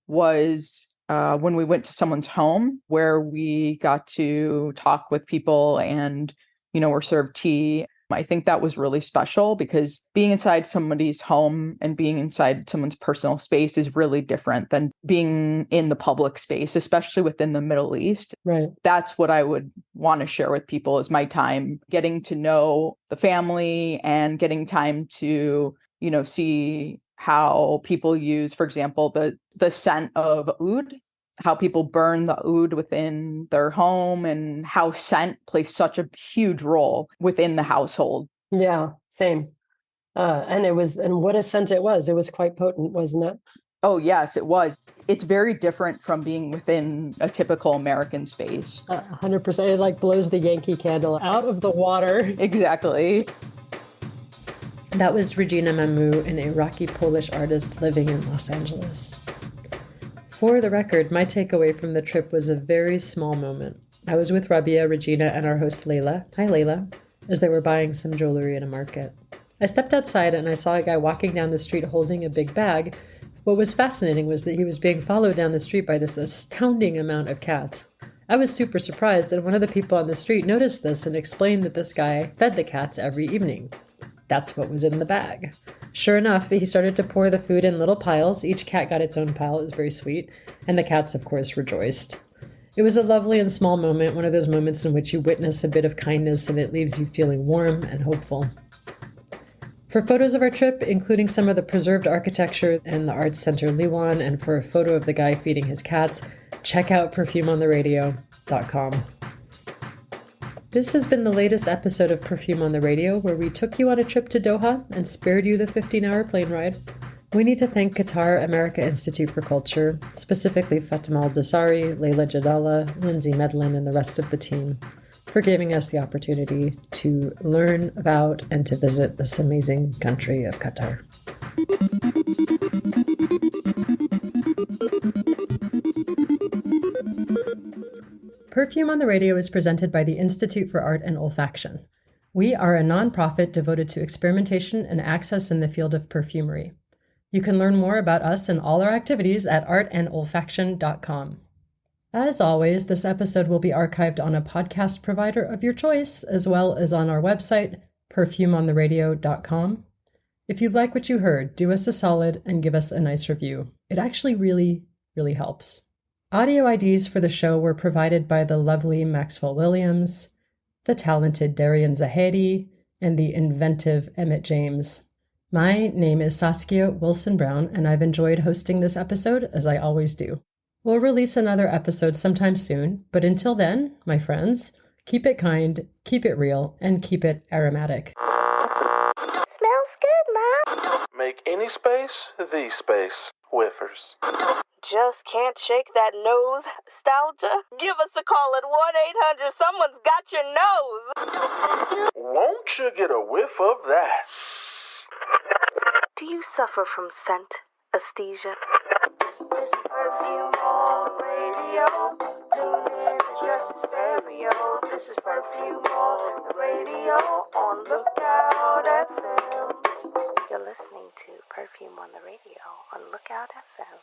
Speaker 13: was when we went to someone's home, where we got to talk with people and, were served tea. I think that was really special, because being inside somebody's home and being inside someone's personal space is really different than being in the public space, especially within the Middle East.
Speaker 7: Right.
Speaker 13: That's what I would want to share with people, is my time getting to know the family and getting time to, see how people use, for example, the scent of oud, how people burn the oud within their home, and how scent plays such a huge role within the household.
Speaker 7: Yeah, same. And what a scent it was. It was quite potent, wasn't it?
Speaker 13: Oh, yes, it was. It's very different from being within a typical American space.
Speaker 7: 100%. It like blows the Yankee Candle out of the water.
Speaker 13: Exactly.
Speaker 1: That was Regina Mamou, an Iraqi-Polish artist living in Los Angeles. For the record, my takeaway from the trip was a very small moment. I was with Rubia, Regina, and our host Layla. Hi, Layla. As they were buying some jewelry in a market. I stepped outside and I saw a guy walking down the street holding a big bag. What was fascinating was that he was being followed down the street by this astounding amount of cats. I was super surprised, and one of the people on the street noticed this and explained that this guy fed the cats every evening. That's what was in the bag. Sure enough, he started to pour the food in little piles. Each cat got its own pile. It was very sweet. And the cats, of course, rejoiced. It was a lovely and small moment, one of those moments in which you witness a bit of kindness and it leaves you feeling warm and hopeful. For photos of our trip, including some of the preserved architecture and the Arts Center Liwan, and for a photo of the guy feeding his cats, check out perfumeontheradio.com. This has been the latest episode of Perfume on the Radio, where we took you on a trip to Doha and spared you the 15-hour plane ride. We need to thank Qatar America Institute for Culture, specifically Fatima Al-Dosari, Layla Jadala, Lindsay Medlin, and the rest of the team, for giving us the opportunity to learn about and to visit this amazing country of Qatar. Perfume on the Radio is presented by the Institute for Art and Olfaction. We are a nonprofit devoted to experimentation and access in the field of perfumery. You can learn more about us and all our activities at artandolfaction.com. As always, this episode will be archived on a podcast provider of your choice, as well as on our website, perfumeontheradio.com. If you like what you heard, do us a solid and give us a nice review. It actually really, really helps. Audio IDs for the show were provided by the lovely Maxwell Williams, the talented Darian Zahedi, and the inventive Emmitt James. My name is Saskia Wilson-Brown, and I've enjoyed hosting this episode, as I always do. We'll release another episode sometime soon, but until then, my friends, keep it kind, keep it real, and keep it aromatic.
Speaker 2: Smells good, Ma.
Speaker 3: Make any space the space whiffers.
Speaker 4: Just can't shake that nose nostalgia? Give us a call at 1-800 Someone's Got Your Nose.
Speaker 3: Won't you get a whiff of that?
Speaker 2: Do you suffer from scent aesthesia?
Speaker 4: This is Perfume on radio. Tune in, it's just a stereo. This is Perfume on the radio. On Lookout FM.
Speaker 2: You're listening to Perfume on the Radio on Lookout FM.